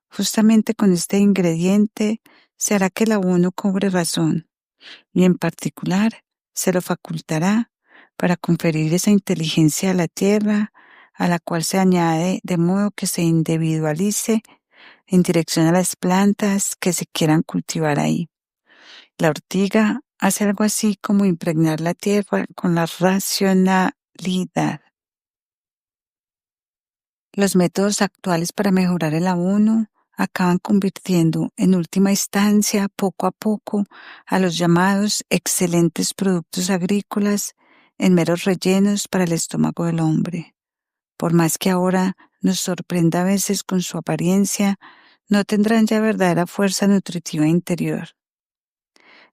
Justamente con este ingrediente se hará que el abono cobre razón, y en particular se lo facultará para conferir esa inteligencia a la tierra, a la cual se añade de modo que se individualice en dirección a las plantas que se quieran cultivar ahí. La ortiga hace algo así como impregnar la tierra con la racionalidad. Los métodos actuales para mejorar el abono acaban convirtiendo en última instancia, poco a poco, a los llamados excelentes productos agrícolas en meros rellenos para el estómago del hombre. Por más que ahora nos sorprenda a veces con su apariencia, no tendrán ya verdadera fuerza nutritiva interior.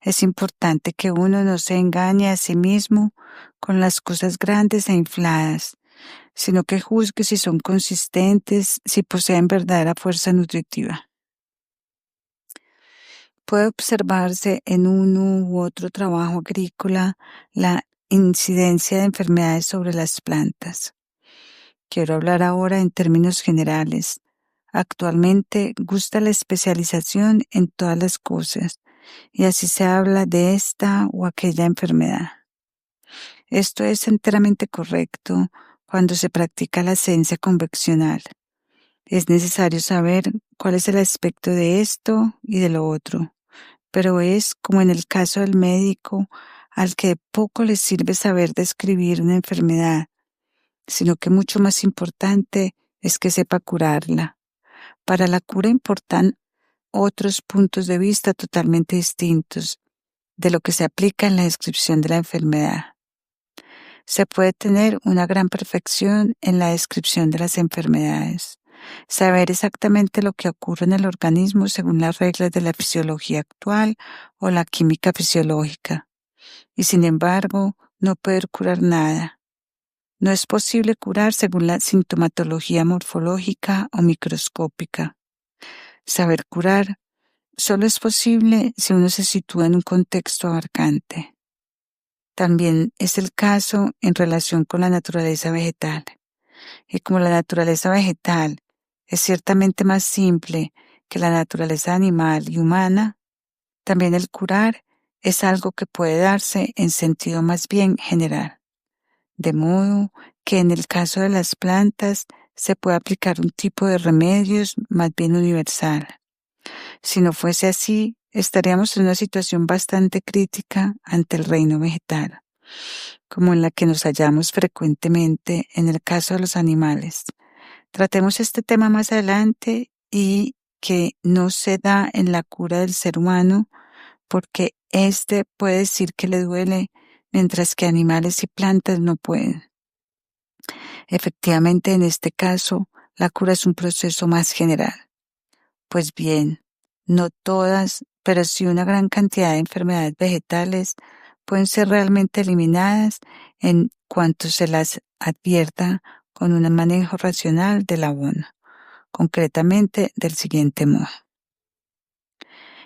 Es importante que uno no se engañe a sí mismo con las cosas grandes e infladas, sino que juzgue si son consistentes, si poseen verdadera fuerza nutritiva. Puede observarse en uno u otro trabajo agrícola la incidencia de enfermedades sobre las plantas. Quiero hablar ahora en términos generales. Actualmente gusta la especialización en todas las cosas, y así se habla de esta o aquella enfermedad. Esto es enteramente correcto cuando se practica la ciencia convencional. Es necesario saber cuál es el aspecto de esto y de lo otro, pero es como en el caso del médico, al que poco le sirve saber describir una enfermedad, sino que mucho más importante es que sepa curarla. Para la cura importan otros puntos de vista totalmente distintos de lo que se aplica en la descripción de la enfermedad. Se puede tener una gran perfección en la descripción de las enfermedades, saber exactamente lo que ocurre en el organismo según las reglas de la fisiología actual o la química fisiológica, y sin embargo no poder curar nada. No es posible curar según la sintomatología morfológica o microscópica. Saber curar solo es posible si uno se sitúa en un contexto abarcante. También es el caso en relación con la naturaleza vegetal. Y como la naturaleza vegetal es ciertamente más simple que la naturaleza animal y humana, también el curar es algo que puede darse en sentido más bien general. De modo que en el caso de las plantas se puede aplicar un tipo de remedios más bien universal. Si no fuese así, estaríamos en una situación bastante crítica ante el reino vegetal, como en la que nos hallamos frecuentemente en el caso de los animales. Tratemos este tema más adelante y que no se da en la cura del ser humano porque éste puede decir que le duele, mientras que animales y plantas no pueden. Efectivamente, en este caso, la cura es un proceso más general. Pues bien, no todas, pero sí una gran cantidad de enfermedades vegetales pueden ser realmente eliminadas en cuanto se las advierta con un manejo racional del abono, concretamente del siguiente modo.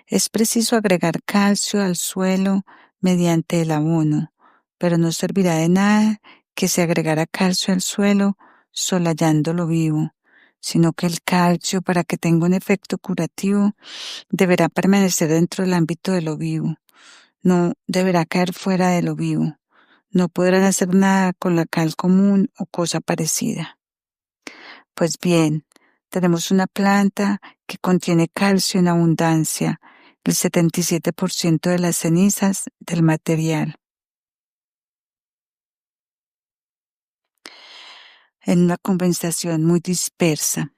Es preciso agregar calcio al suelo mediante el abono, pero no servirá de nada que se agregara calcio al suelo solayándolo vivo, sino que el calcio, para que tenga un efecto curativo, deberá permanecer dentro del ámbito de lo vivo, no deberá caer fuera de lo vivo. No podrán hacer nada con la cal común o cosa parecida. Pues bien, tenemos una planta que contiene calcio en abundancia, el 77% de las cenizas del material. En una condensación muy dispersa.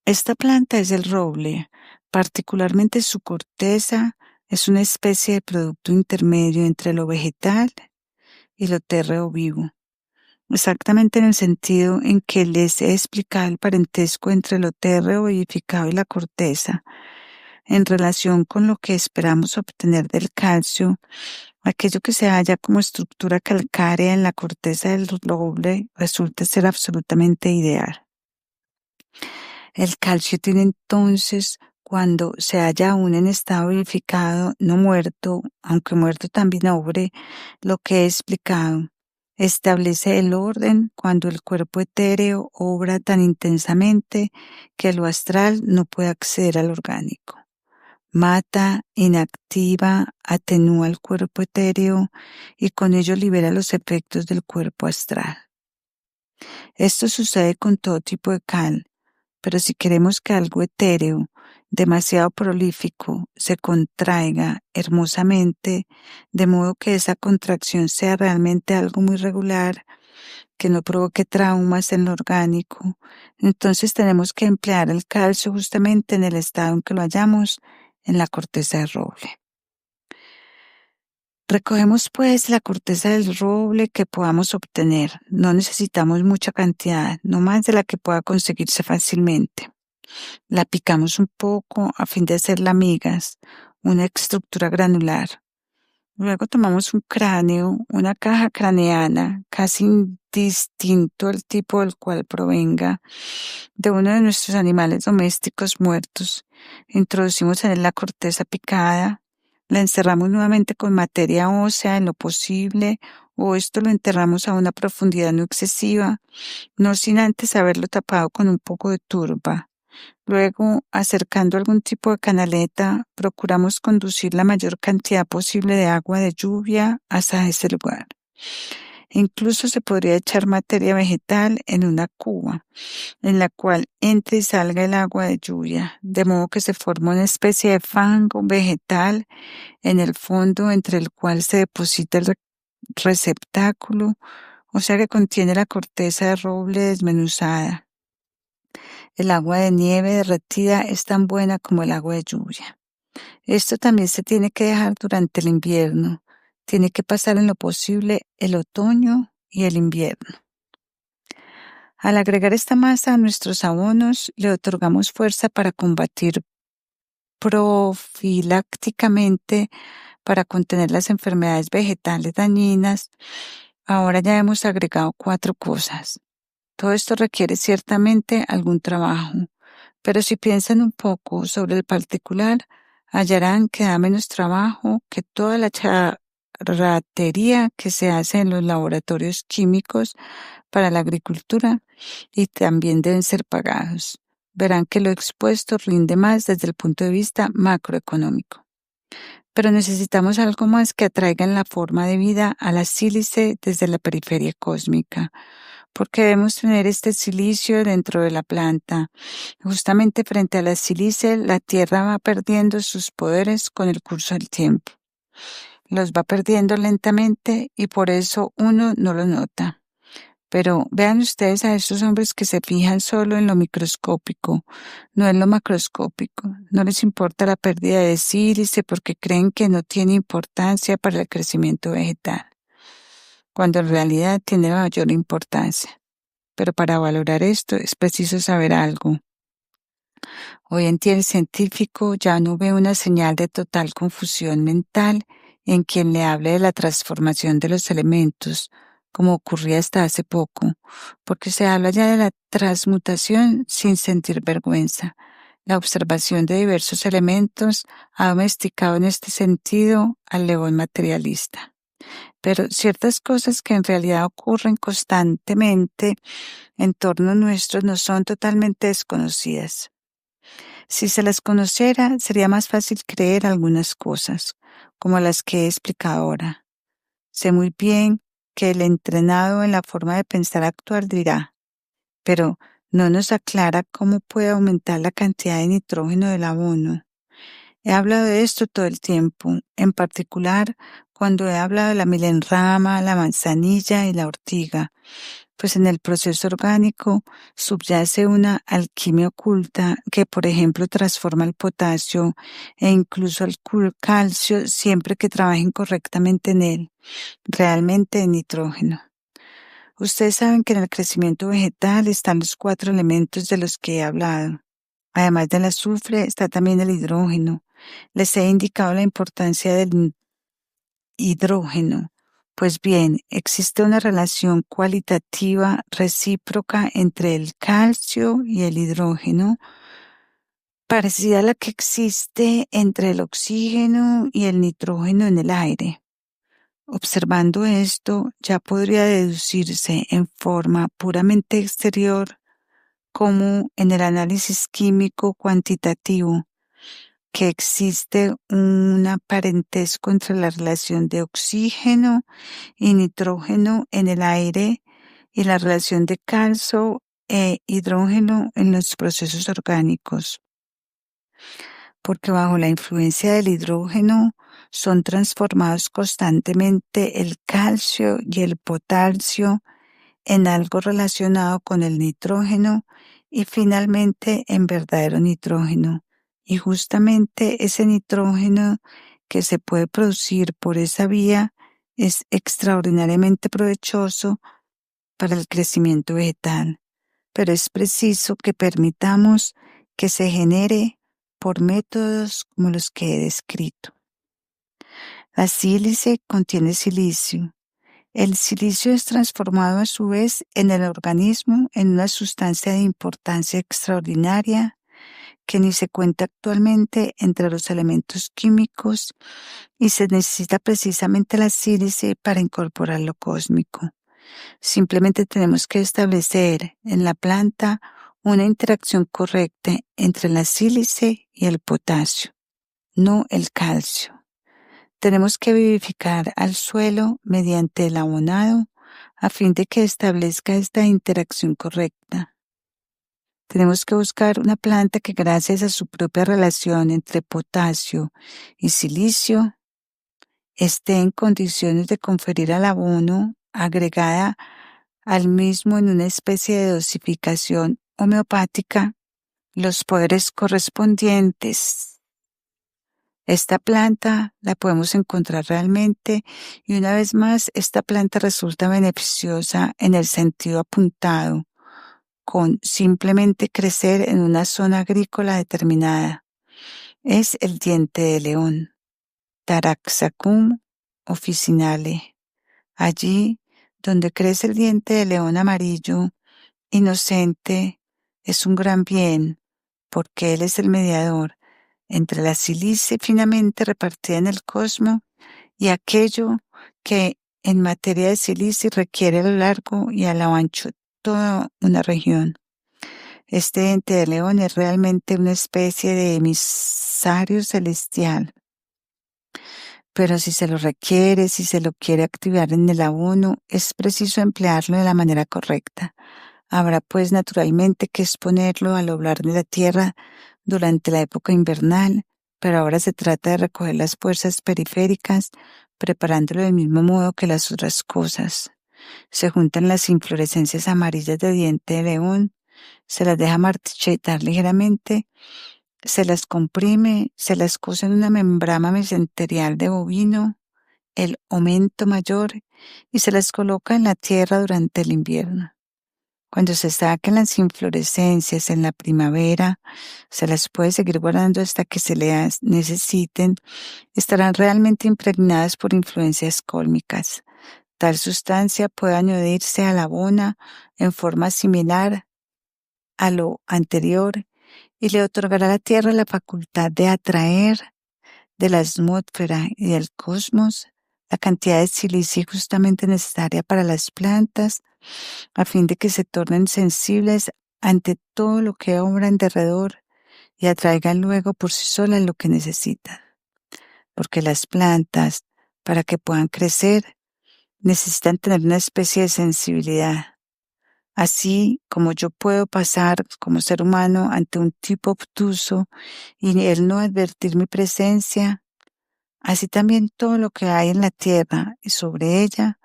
Esta planta es el roble, particularmente su corteza es una especie de producto intermedio entre lo vegetal y lo térreo vivo, exactamente en el sentido en que les he explicado el parentesco entre lo térreo vivificado y la corteza, en relación con lo que esperamos obtener del calcio. Aquello que se halla como estructura calcárea en la corteza del roble resulta ser absolutamente ideal. El calcio tiene entonces, cuando se halla aún en estado vivificado, no muerto, aunque muerto también obre, lo que he explicado. Establece el orden cuando el cuerpo etéreo obra tan intensamente que lo astral no puede acceder al orgánico. Mata, inactiva, atenúa el cuerpo etéreo y con ello libera los efectos del cuerpo astral. Esto sucede con todo tipo de cal, pero si queremos que algo etéreo, demasiado prolífico, se contraiga hermosamente, de modo que esa contracción sea realmente algo muy regular, que no provoque traumas en lo orgánico, entonces tenemos que emplear el calcio justamente en el estado en que lo hallamos, en la corteza del roble. Recogemos pues la corteza del roble que podamos obtener. No necesitamos mucha cantidad, no más de la que pueda conseguirse fácilmente. La picamos un poco a fin de hacerla migas, una estructura granular. Luego tomamos un cráneo, una caja craneana, casi indistinto el tipo del cual provenga, de uno de nuestros animales domésticos muertos. Introducimos en él la corteza picada, la encerramos nuevamente con materia ósea en lo posible, o esto lo enterramos a una profundidad no excesiva, no sin antes haberlo tapado con un poco de turba. Luego, acercando algún tipo de canaleta, procuramos conducir la mayor cantidad posible de agua de lluvia hasta ese lugar. Incluso se podría echar materia vegetal en una cuba, en la cual entre y salga el agua de lluvia, de modo que se forma una especie de fango vegetal en el fondo entre el cual se deposita el receptáculo, o sea que contiene la corteza de roble desmenuzada. El agua de nieve derretida es tan buena como el agua de lluvia. Esto también se tiene que dejar durante el invierno. Tiene que pasar en lo posible el otoño y el invierno. Al agregar esta masa a nuestros abonos, le otorgamos fuerza para combatir profilácticamente, para contener las enfermedades vegetales dañinas. Ahora ya hemos agregado 4 cosas. Todo esto requiere ciertamente algún trabajo, pero si piensan un poco sobre el particular, hallarán que da menos trabajo que toda la charretería que se hace en los laboratorios químicos para la agricultura, y también deben ser pagados. Verán que lo expuesto rinde más desde el punto de vista macroeconómico. Pero necesitamos algo más que atraiga en la forma de vida a la sílice desde la periferia cósmica, porque debemos tener este silicio dentro de la planta. Justamente frente a la sílice, la Tierra va perdiendo sus poderes con el curso del tiempo. Los va perdiendo lentamente y por eso uno no lo nota. Pero vean ustedes a esos hombres que se fijan solo en lo microscópico, no en lo macroscópico. No les importa la pérdida de sílice porque creen que no tiene importancia para el crecimiento vegetal, cuando en realidad tiene mayor importancia. Pero para valorar esto es preciso saber algo. Hoy en día el científico ya no ve una señal de total confusión mental en quien le hable de la transformación de los elementos, como ocurría hasta hace poco, porque se habla ya de la transmutación sin sentir vergüenza. La observación de diversos elementos ha domesticado en este sentido al león materialista. Pero ciertas cosas que en realidad ocurren constantemente en torno nuestro no son totalmente desconocidas. Si se las conociera, sería más fácil creer algunas cosas, como las que he explicado ahora. Sé muy bien que el entrenado en la forma de pensar actual dirá, pero no nos aclara cómo puede aumentar la cantidad de nitrógeno del abono. He hablado de esto todo el tiempo, en particular cuando he hablado de la milenrama, la manzanilla y la ortiga, pues en el proceso orgánico subyace una alquimia oculta que, por ejemplo, transforma el potasio e incluso el calcio siempre que trabajen correctamente en él, realmente en nitrógeno. Ustedes saben que en el crecimiento vegetal están los 4 elementos de los que he hablado. Además del azufre está también el hidrógeno. Les he indicado la importancia del hidrógeno. Pues bien, existe una relación cualitativa recíproca entre el calcio y el hidrógeno, parecida a la que existe entre el oxígeno y el nitrógeno en el aire. Observando esto, ya podría deducirse en forma puramente exterior, como en el análisis químico cuantitativo, que existe un parentesco entre la relación de oxígeno y nitrógeno en el aire y la relación de calcio e hidrógeno en los procesos orgánicos, porque bajo la influencia del hidrógeno son transformados constantemente el calcio y el potasio en algo relacionado con el nitrógeno y finalmente en verdadero nitrógeno. Y justamente ese nitrógeno que se puede producir por esa vía es extraordinariamente provechoso para el crecimiento vegetal, pero es preciso que permitamos que se genere por métodos como los que he descrito. La sílice contiene silicio. El silicio es transformado a su vez en el organismo en una sustancia de importancia extraordinaria que ni se cuenta actualmente entre los elementos químicos y se necesita precisamente la sílice para incorporar lo cósmico. Simplemente tenemos que establecer en la planta una interacción correcta entre la sílice y el potasio, no el calcio. Tenemos que vivificar al suelo mediante el abonado a fin de que establezca esta interacción correcta. Tenemos que buscar una planta que, gracias a su propia relación entre potasio y silicio, esté en condiciones de conferir al abono agregada al mismo en una especie de dosificación homeopática los poderes correspondientes. Esta planta la podemos encontrar realmente y una vez más esta planta resulta beneficiosa en el sentido apuntado, con simplemente crecer en una zona agrícola determinada. Es el diente de león, Taraxacum officinale. Allí donde crece el diente de león amarillo, inocente, es un gran bien, porque él es el mediador entre la sílice finamente repartida en el cosmos y aquello que en materia de sílice requiere a lo largo y a lo ancho toda una región. Este diente de león es realmente una especie de emisario celestial. Pero si se lo requiere, si se lo quiere activar en el abono, es preciso emplearlo de la manera correcta. Habrá pues naturalmente que exponerlo al obrar de la tierra durante la época invernal, pero ahora se trata de recoger las fuerzas periféricas, preparándolo del mismo modo que las otras cosas. Se juntan las inflorescencias amarillas de diente de león, se las deja marchitar ligeramente, se las comprime, se las cose en una membrana mesenterial de bovino, el aumento mayor, y se las coloca en la tierra durante el invierno. Cuando se saquen las inflorescencias en la primavera, se las puede seguir guardando hasta que se las necesiten. Estarán realmente impregnadas por influencias cósmicas. Tal sustancia puede añadirse a la bona en forma similar a lo anterior y le otorgará a la Tierra la facultad de atraer de la atmósfera y del cosmos la cantidad de silicio justamente necesaria para las plantas, a fin de que se tornen sensibles ante todo lo que obra en derredor y atraigan luego por sí solas lo que necesitan. Porque las plantas, para que puedan crecer, necesitan tener una especie de sensibilidad. Así como yo puedo pasar como ser humano ante un tipo obtuso y él no advertir mi presencia, así también todo lo que hay en la tierra y sobre ella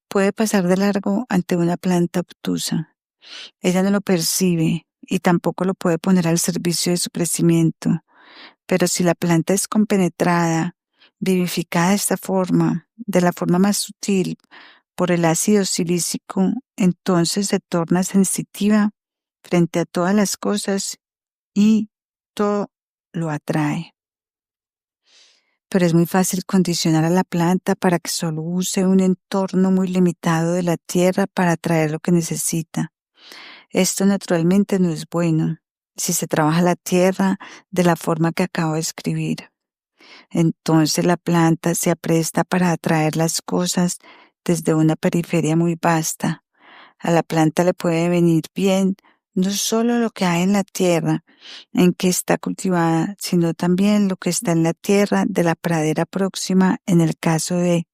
puede pasar de largo ante una planta obtusa. Ella no lo percibe y tampoco lo puede poner al servicio de su crecimiento. Pero si la planta es compenetrada, vivificada de esta forma, de la forma más sutil, por el ácido silícico, entonces se torna sensitiva frente a todas las cosas y todo lo atrae. Pero es muy fácil condicionar a la planta para que solo use un entorno muy limitado de la tierra para atraer lo que necesita. Esto naturalmente no es bueno si se trabaja la tierra de la forma que acabo de escribir. Entonces la planta se apresta para atraer las cosas desde una periferia muy vasta. A la planta le puede venir bien no solo lo que hay en la tierra en que está cultivada, sino también lo que está en la tierra de la pradera próxima en el caso de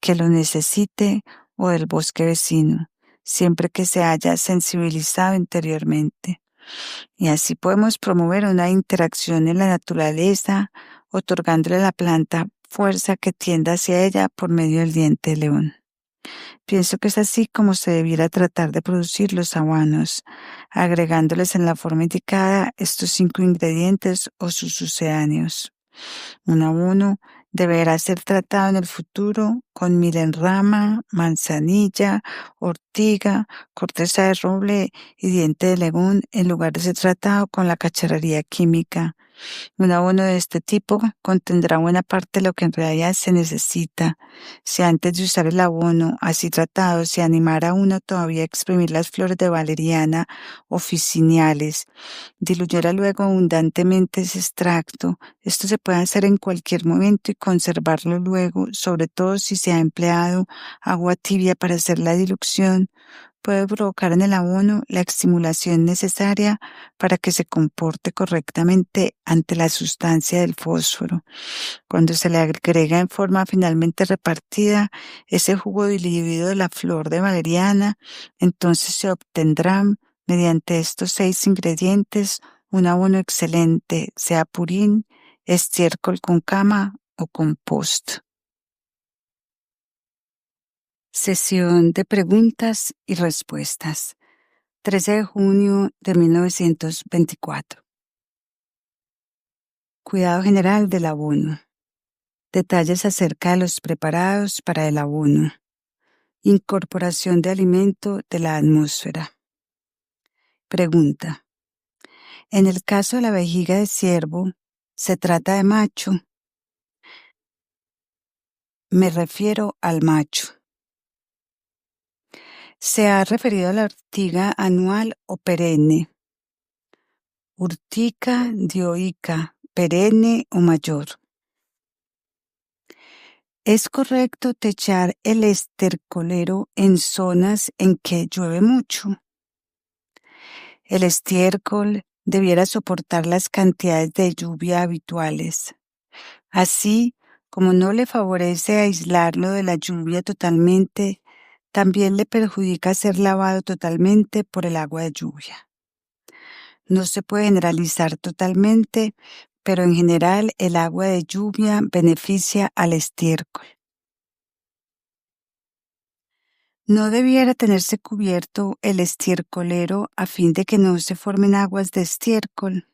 que lo necesite o del bosque vecino, siempre que se haya sensibilizado interiormente. Y así podemos promover una interacción en la naturaleza, otorgándole a la planta fuerza que tienda hacia ella por medio del diente de león. Pienso que es así como se debiera tratar de producir los habanos, agregándoles en la forma indicada estos 5 ingredientes o sus sucedáneos. Un abono deberá ser tratado en el futuro con milenrama, manzanilla, ortiga, corteza de roble y diente de león en lugar de ser tratado con la cacharrería química. Un abono de este tipo contendrá buena parte de lo que en realidad se necesita. Si antes de usar el abono así tratado se animara uno todavía a exprimir las flores de valeriana oficinales, diluyera luego abundantemente ese extracto. Esto se puede hacer en cualquier momento y conservarlo luego, sobre todo si se ha empleado agua tibia para hacer la dilución. Puede provocar en el abono la estimulación necesaria para que se comporte correctamente ante la sustancia del fósforo. Cuando se le agrega en forma finalmente repartida ese jugo diluido de la flor de valeriana, entonces se obtendrá, mediante estos 6 ingredientes, un abono excelente, sea purín, estiércol con cama o compost. Sesión de preguntas y respuestas. 13 de junio de 1924. Cuidado general del abono. Detalles acerca de los preparados para el abono. Incorporación de alimento de la atmósfera. Pregunta. En el caso de la vejiga de ciervo, ¿se trata de macho? Me refiero al macho. Se ha referido a la ortiga anual o perenne. Urtica dioica, perenne o mayor. ¿Es correcto techar el estercolero en zonas en que llueve mucho? El estiércol debiera soportar las cantidades de lluvia habituales. Así como no le favorece aislarlo de la lluvia totalmente, también le perjudica ser lavado totalmente por el agua de lluvia. No se puede generalizar totalmente, pero en general el agua de lluvia beneficia al estiércol. No debiera tenerse cubierto el estiercolero a fin de que no se formen aguas de estiércol.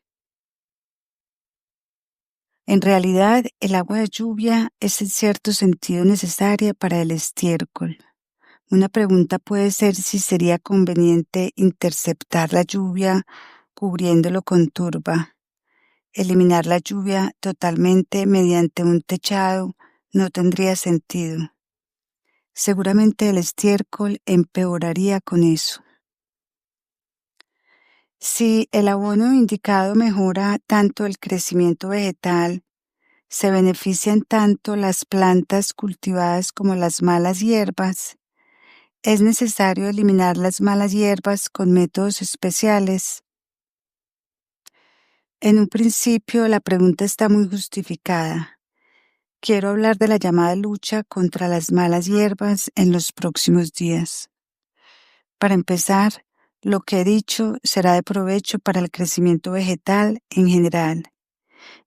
En realidad, el agua de lluvia es en cierto sentido necesaria para el estiércol. Una pregunta puede ser si sería conveniente interceptar la lluvia cubriéndolo con turba. Eliminar la lluvia totalmente mediante un techado no tendría sentido. Seguramente el estiércol empeoraría con eso. Si el abono indicado mejora tanto el crecimiento vegetal, se benefician tanto las plantas cultivadas como las malas hierbas, es necesario eliminar las malas hierbas con métodos especiales. En un principio, la pregunta está muy justificada. Quiero hablar de la llamada lucha contra las malas hierbas en los próximos días. Para empezar, lo que he dicho será de provecho para el crecimiento vegetal en general,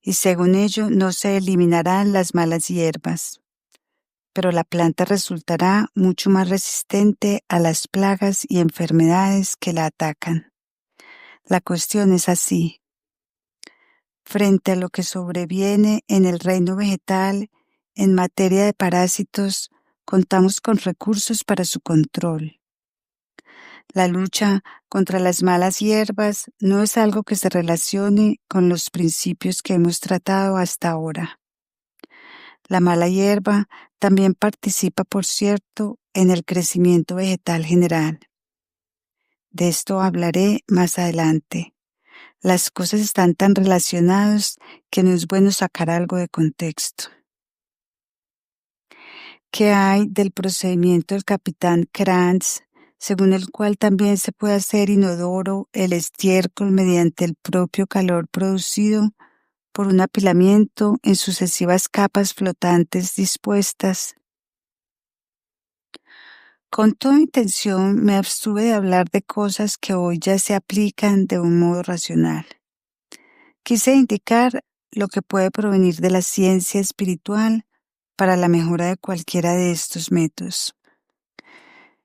y según ello no se eliminarán las malas hierbas, pero la planta resultará mucho más resistente a las plagas y enfermedades que la atacan. La cuestión es así. Frente a lo que sobreviene en el reino vegetal en materia de parásitos, contamos con recursos para su control. La lucha contra las malas hierbas no es algo que se relacione con los principios que hemos tratado hasta ahora. La mala hierba también participa, por cierto, en el crecimiento vegetal general. De esto hablaré más adelante. Las cosas están tan relacionadas que no es bueno sacar algo de contexto. ¿Qué hay del procedimiento del capitán Krantz, según el cual también se puede hacer inodoro el estiércol mediante el propio calor producido por un apilamiento en sucesivas capas flotantes dispuestas? Con toda intención me abstuve de hablar de cosas que hoy ya se aplican de un modo racional. Quise indicar lo que puede provenir de la ciencia espiritual para la mejora de cualquiera de estos métodos.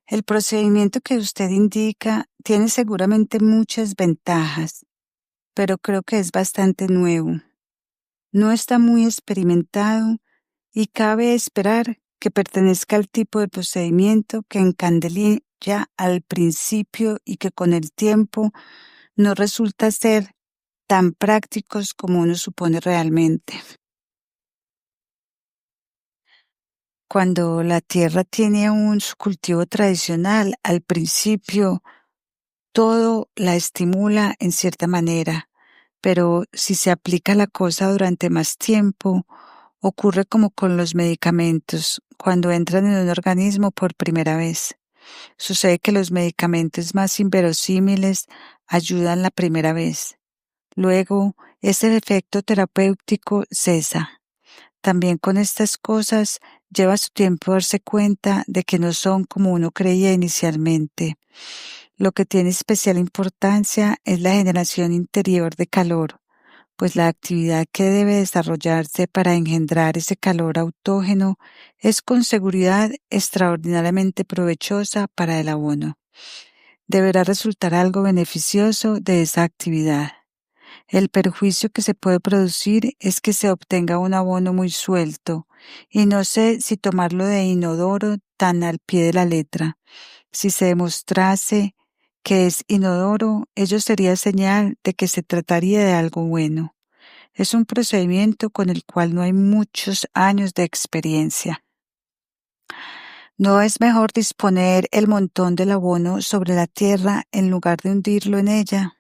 El procedimiento que usted indica tiene seguramente muchas ventajas, pero creo que es bastante nuevo. No está muy experimentado y cabe esperar que pertenezca al tipo de procedimiento que encandelilla al principio y que con el tiempo no resulta ser tan prácticos como uno supone realmente. Cuando la tierra tiene aún su cultivo tradicional, al principio todo la estimula en cierta manera, pero si se aplica la cosa durante más tiempo, ocurre como con los medicamentos cuando entran en un organismo por primera vez. Sucede que los medicamentos más inverosímiles ayudan la primera vez. Luego, ese efecto terapéutico cesa. También con estas cosas lleva su tiempo darse cuenta de que no son como uno creía inicialmente. Lo que tiene especial importancia es la generación interior de calor, pues la actividad que debe desarrollarse para engendrar ese calor autógeno es con seguridad extraordinariamente provechosa para el abono. Deberá resultar algo beneficioso de esa actividad. El perjuicio que se puede producir es que se obtenga un abono muy suelto, y no sé si tomarlo de inodoro tan al pie de la letra. Si se demostrase que es inodoro, ello sería señal de que se trataría de algo bueno. Es un procedimiento con el cual no hay muchos años de experiencia. ¿No es mejor disponer el montón del abono sobre la tierra en lugar de hundirlo en ella?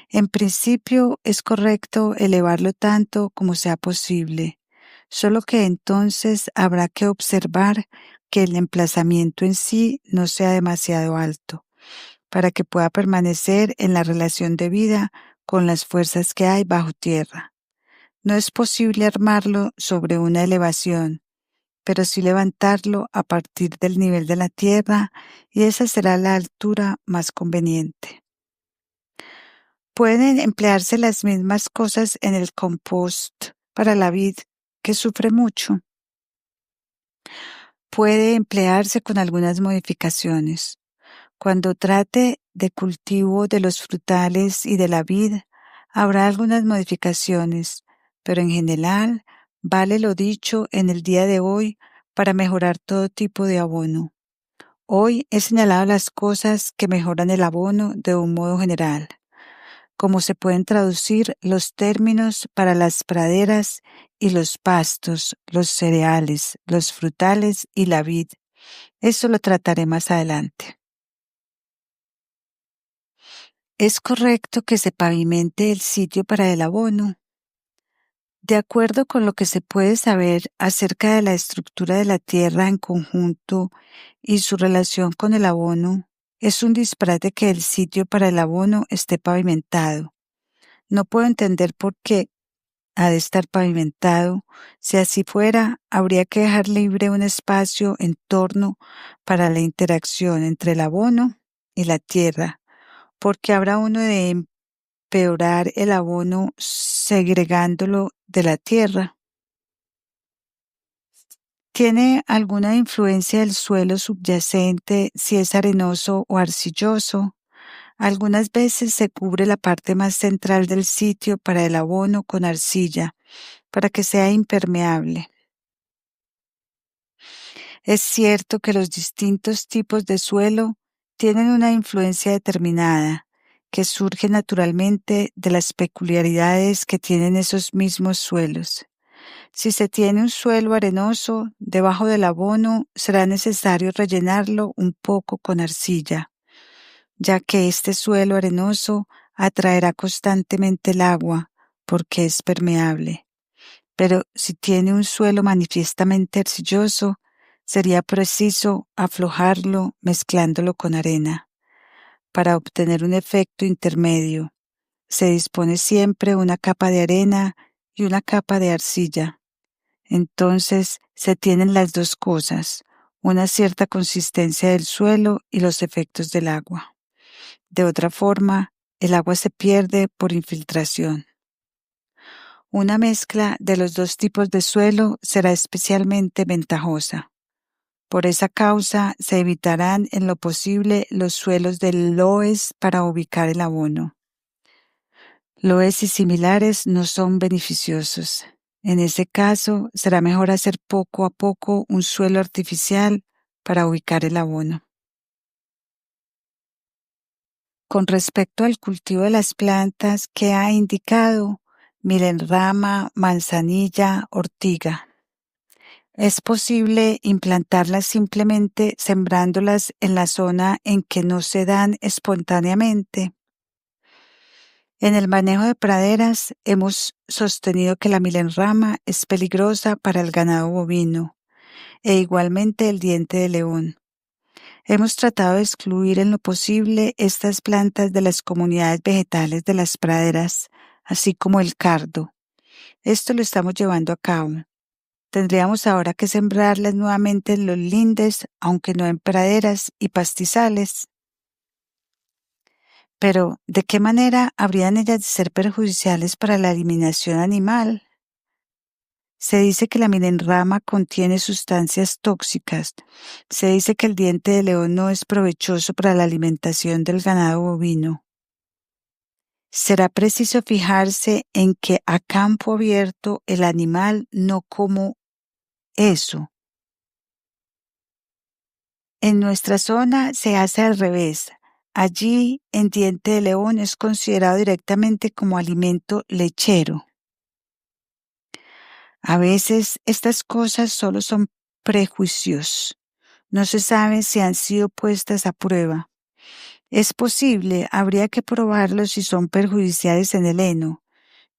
En principio es correcto elevarlo tanto como sea posible, solo que entonces habrá que observar que el emplazamiento en sí no sea demasiado alto, para que pueda permanecer en la relación de vida con las fuerzas que hay bajo tierra. No es posible armarlo sobre una elevación, pero sí levantarlo a partir del nivel de la tierra, y esa será la altura más conveniente. Pueden emplearse las mismas cosas en el compost para la vid, que sufre mucho. puede emplearse con algunas modificaciones. Cuando trate de cultivo de los frutales y de la vid, habrá algunas modificaciones, pero en general vale lo dicho en el día de hoy para mejorar todo tipo de abono. Hoy he señalado las cosas que mejoran el abono de un modo general, como se pueden traducir los términos para las praderas y los pastos, los cereales, los frutales y la vid. Eso lo trataré más adelante. ¿Es correcto que se pavimente el sitio para el abono? De acuerdo con lo que se puede saber acerca de la estructura de la tierra en conjunto y su relación con el abono, es un disparate que el sitio para el abono esté pavimentado. No puedo entender por qué ha de estar pavimentado. Si así fuera, habría que dejar libre un espacio en torno para la interacción entre el abono y la tierra, porque habrá uno de empeorar el abono segregándolo de la tierra. ¿Tiene alguna influencia el suelo subyacente si es arenoso o arcilloso? Algunas veces se cubre la parte más central del sitio para el abono con arcilla, para que sea impermeable. Es cierto que los distintos tipos de suelo tienen una influencia determinada, que surge naturalmente de las peculiaridades que tienen esos mismos suelos. Si se tiene un suelo arenoso, debajo del abono será necesario rellenarlo un poco con arcilla, ya que este suelo arenoso atraerá constantemente el agua, porque es permeable. Pero si tiene un suelo manifiestamente arcilloso, sería preciso aflojarlo mezclándolo con arena. Para obtener un efecto intermedio, se dispone siempre una capa de arena y una capa de arcilla. Entonces se tienen las dos cosas, una cierta consistencia del suelo y los efectos del agua. De otra forma, el agua se pierde por infiltración. Una mezcla de los dos tipos de suelo será especialmente ventajosa. Por esa causa se evitarán en lo posible los suelos de loess para ubicar el abono. Loess y similares no son beneficiosos. En ese caso, será mejor hacer poco a poco un suelo artificial para ubicar el abono. Con respecto al cultivo de las plantas que ha indicado, milenrama, manzanilla, ortiga, ¿es posible implantarlas simplemente sembrándolas en la zona en que no se dan espontáneamente? En el manejo de praderas hemos sostenido que la milenrama es peligrosa para el ganado bovino e igualmente el diente de león. Hemos tratado de excluir en lo posible estas plantas de las comunidades vegetales de las praderas, así como el cardo. Esto lo estamos llevando a cabo. Tendríamos ahora que sembrarlas nuevamente en los lindes, aunque no en praderas y pastizales. Pero, ¿de qué manera habrían ellas de ser perjudiciales para la eliminación animal? Se dice que la milenrama contiene sustancias tóxicas. Se dice que el diente de león no es provechoso para la alimentación del ganado bovino. Será preciso fijarse en que a campo abierto el animal no come eso. En nuestra zona se hace al revés. Allí, el diente de león es considerado directamente como alimento lechero. A veces estas cosas solo son prejuicios. No se sabe si han sido puestas a prueba. Es posible, habría que probarlos si son perjudiciales en el heno.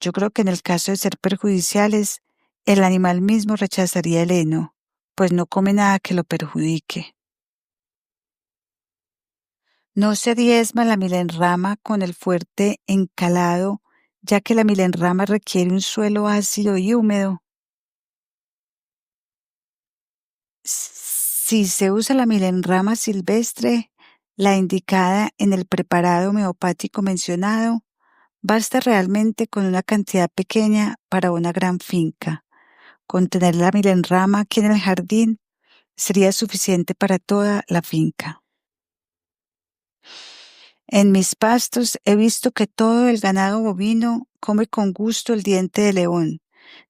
Yo creo que en el caso de ser perjudiciales, el animal mismo rechazaría el heno, pues no come nada que lo perjudique. No se diezma la milenrama con el fuerte encalado, ya que la milenrama requiere un suelo ácido y húmedo. Si se usa la milenrama silvestre, la indicada en el preparado homeopático mencionado, basta realmente con una cantidad pequeña para una gran finca. Con tener la milenrama aquí en el jardín, sería suficiente para toda la finca. En mis pastos he visto que todo el ganado bovino come con gusto el diente de león,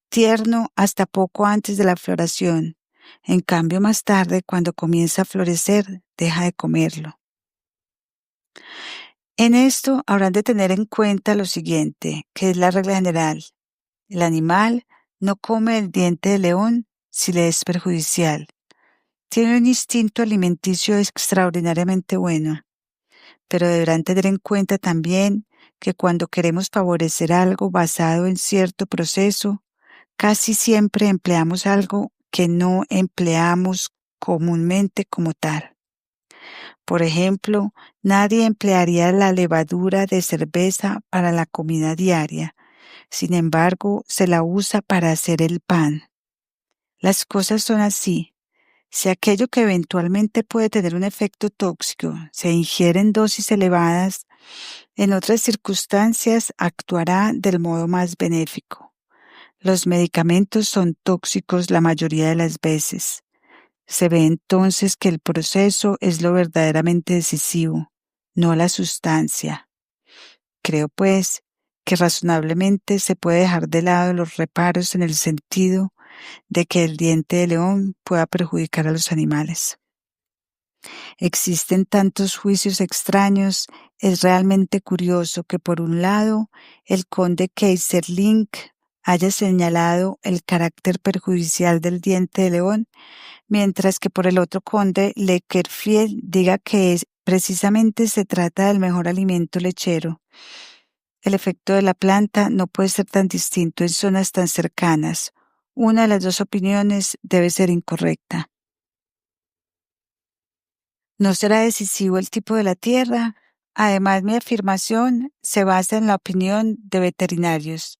tierno hasta poco antes de la floración. En cambio, más tarde, cuando comienza a florecer, deja de comerlo. En esto habrán de tener en cuenta lo siguiente, que es la regla general. El animal no come el diente de león si le es perjudicial. Tiene un instinto alimenticio extraordinariamente bueno, pero deberán tener en cuenta también que cuando queremos favorecer algo basado en cierto proceso, casi siempre empleamos algo que no empleamos comúnmente como tal. Por ejemplo, nadie emplearía la levadura de cerveza para la comida diaria. Sin embargo, se la usa para hacer el pan. Las cosas son así. Si aquello que eventualmente puede tener un efecto tóxico se ingiere en dosis elevadas, en otras circunstancias actuará del modo más benéfico. Los medicamentos son tóxicos la mayoría de las veces. Se ve entonces que el proceso es lo verdaderamente decisivo, no la sustancia. Creo, pues, que razonablemente se puede dejar de lado los reparos en el sentido de que el diente de león pueda perjudicar a los animales. Existen tantos juicios extraños, es realmente curioso que por un lado el conde Keyserlingk haya señalado el carácter perjudicial del diente de león, mientras que por el otro conde Leckerfield diga que precisamente se trata del mejor alimento lechero. El efecto de la planta no puede ser tan distinto en zonas tan cercanas. Una de las dos opiniones debe ser incorrecta. ¿No será decisivo el tipo de la tierra? Además, mi afirmación se basa en la opinión de veterinarios.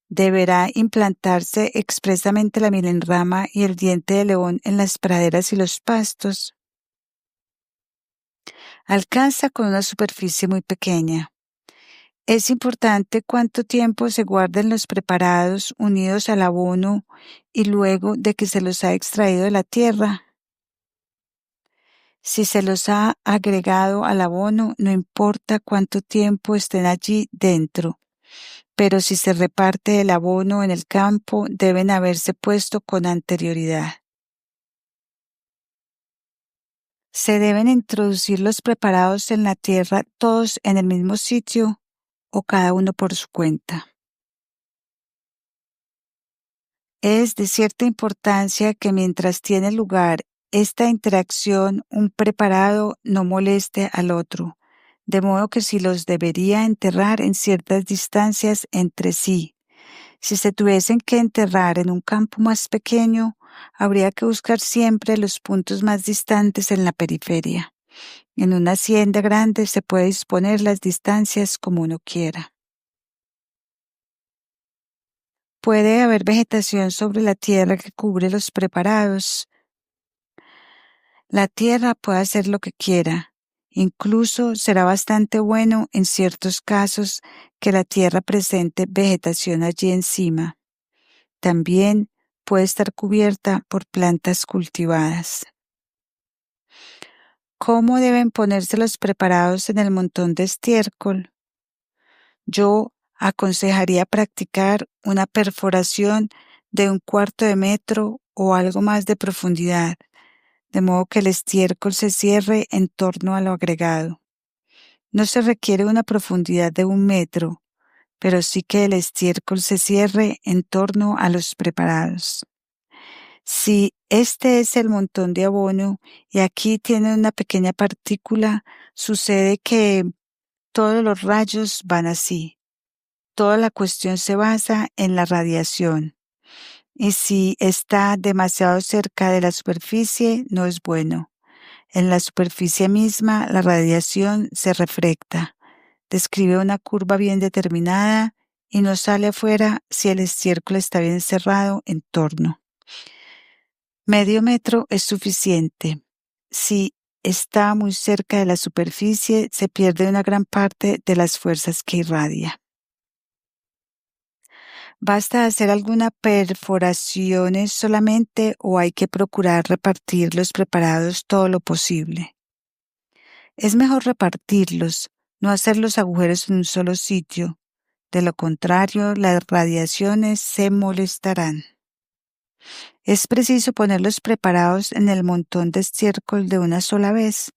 ¿Deberá implantarse expresamente la milenrama y el diente de león en las praderas y los pastos? Alcanza con una superficie muy pequeña. Es importante cuánto tiempo se guarden los preparados unidos al abono y luego de que se los ha extraído de la tierra. Si se los ha agregado al abono, no importa cuánto tiempo estén allí dentro, pero si se reparte el abono en el campo, deben haberse puesto con anterioridad. ¿Se deben introducir los preparados en la tierra todos en el mismo sitio o cada uno por su cuenta? Es de cierta importancia que mientras tiene lugar esta interacción, un preparado no moleste al otro, de modo que si los debería enterrar en ciertas distancias entre sí. Si se tuviesen que enterrar en un campo más pequeño, habría que buscar siempre los puntos más distantes en la periferia. En una hacienda grande se puede disponer las distancias como uno quiera. Puede haber vegetación sobre la tierra que cubre los preparados. La tierra puede hacer lo que quiera. Incluso será bastante bueno en ciertos casos que la tierra presente vegetación allí encima. También puede estar cubierta por plantas cultivadas. ¿Cómo deben ponerse los preparados en el montón de estiércol? Yo aconsejaría practicar una perforación de 1/4 de metro o algo más de profundidad, de modo que el estiércol se cierre en torno a lo agregado. No se requiere una profundidad de 1 metro, pero sí que el estiércol se cierre en torno a los preparados. Si este es el montón de abono y aquí tiene una pequeña partícula, sucede que todos los rayos van así. Toda la cuestión se basa en la radiación. Y si está demasiado cerca de la superficie, no es bueno. En la superficie misma, la radiación se refracta, describe una curva bien determinada y no sale afuera si el estiércol está bien cerrado en torno. Medio metro es suficiente. Si está muy cerca de la superficie, se pierde una gran parte de las fuerzas que irradia. ¿Basta hacer algunas perforaciones solamente o hay que procurar repartir los preparados todo lo posible? Es mejor repartirlos, no hacer los agujeros en un solo sitio. De lo contrario, las radiaciones se molestarán. Es preciso poner los preparados en el montón de estiércol de una sola vez.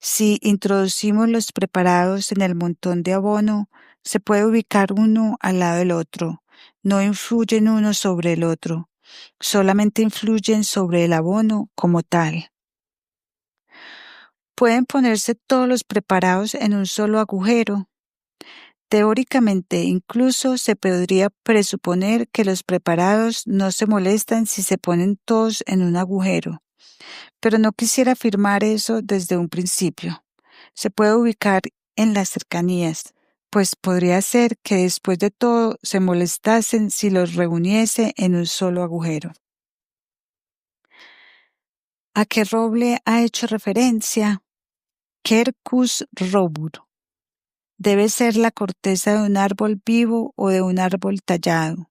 Si introducimos los preparados en el montón de abono, se puede ubicar uno al lado del otro. No influyen uno sobre el otro, solamente influyen sobre el abono como tal. Pueden ponerse todos los preparados en un solo agujero. Teóricamente, incluso se podría presuponer que los preparados no se molestan si se ponen todos en un agujero, pero no quisiera afirmar eso desde un principio. Se puede ubicar en las cercanías, pues podría ser que después de todo se molestasen si los reuniese en un solo agujero. ¿A qué roble ha hecho referencia? Quercus robur. Debe ser la corteza de un árbol vivo o de un árbol tallado.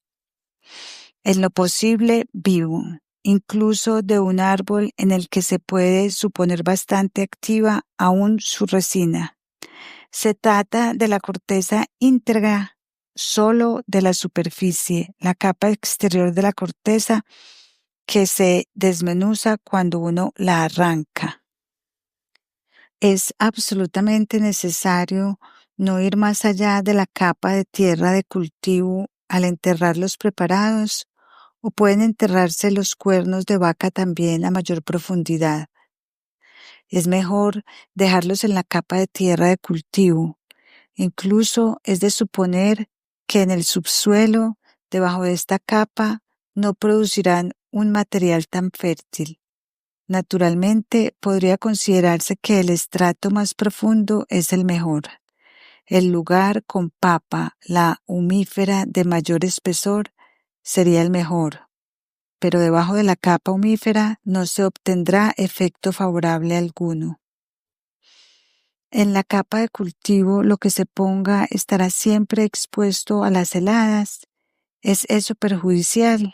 En lo posible, vivo, incluso de un árbol en el que se puede suponer bastante activa aún su resina. Se trata de la corteza íntegra, solo de la superficie, la capa exterior de la corteza que se desmenuza cuando uno la arranca. Es absolutamente necesario no ir más allá de la capa de tierra de cultivo al enterrar los preparados, o pueden enterrarse los cuernos de vaca también a mayor profundidad. Es mejor dejarlos en la capa de tierra de cultivo. Incluso es de suponer que en el subsuelo, debajo de esta capa, no producirán un material tan fértil. Naturalmente, podría considerarse que el estrato más profundo es el mejor. El lugar con papa, la humífera de mayor espesor, sería el mejor, pero debajo de la capa humífera no se obtendrá efecto favorable alguno. En la capa de cultivo lo que se ponga estará siempre expuesto a las heladas. ¿Es eso perjudicial?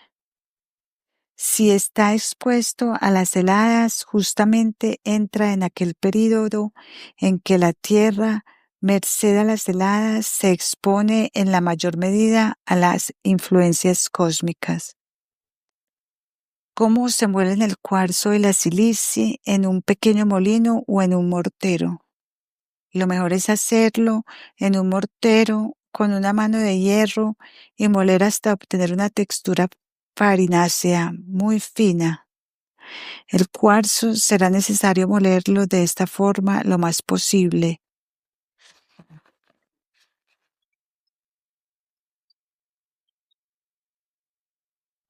Si está expuesto a las heladas, justamente entra en aquel período en que la tierra, merced a las heladas, se expone en la mayor medida a las influencias cósmicas. ¿Cómo se muelen el cuarzo y la silicie en un pequeño molino o en un mortero? Lo mejor es hacerlo en un mortero con una mano de hierro y moler hasta obtener una textura farinácea muy fina. El cuarzo será necesario molerlo de esta forma lo más posible.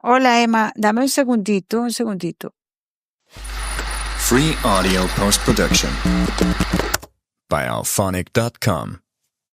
Hola Emma, dame un segundito. Free audio post-production by alphonic.com.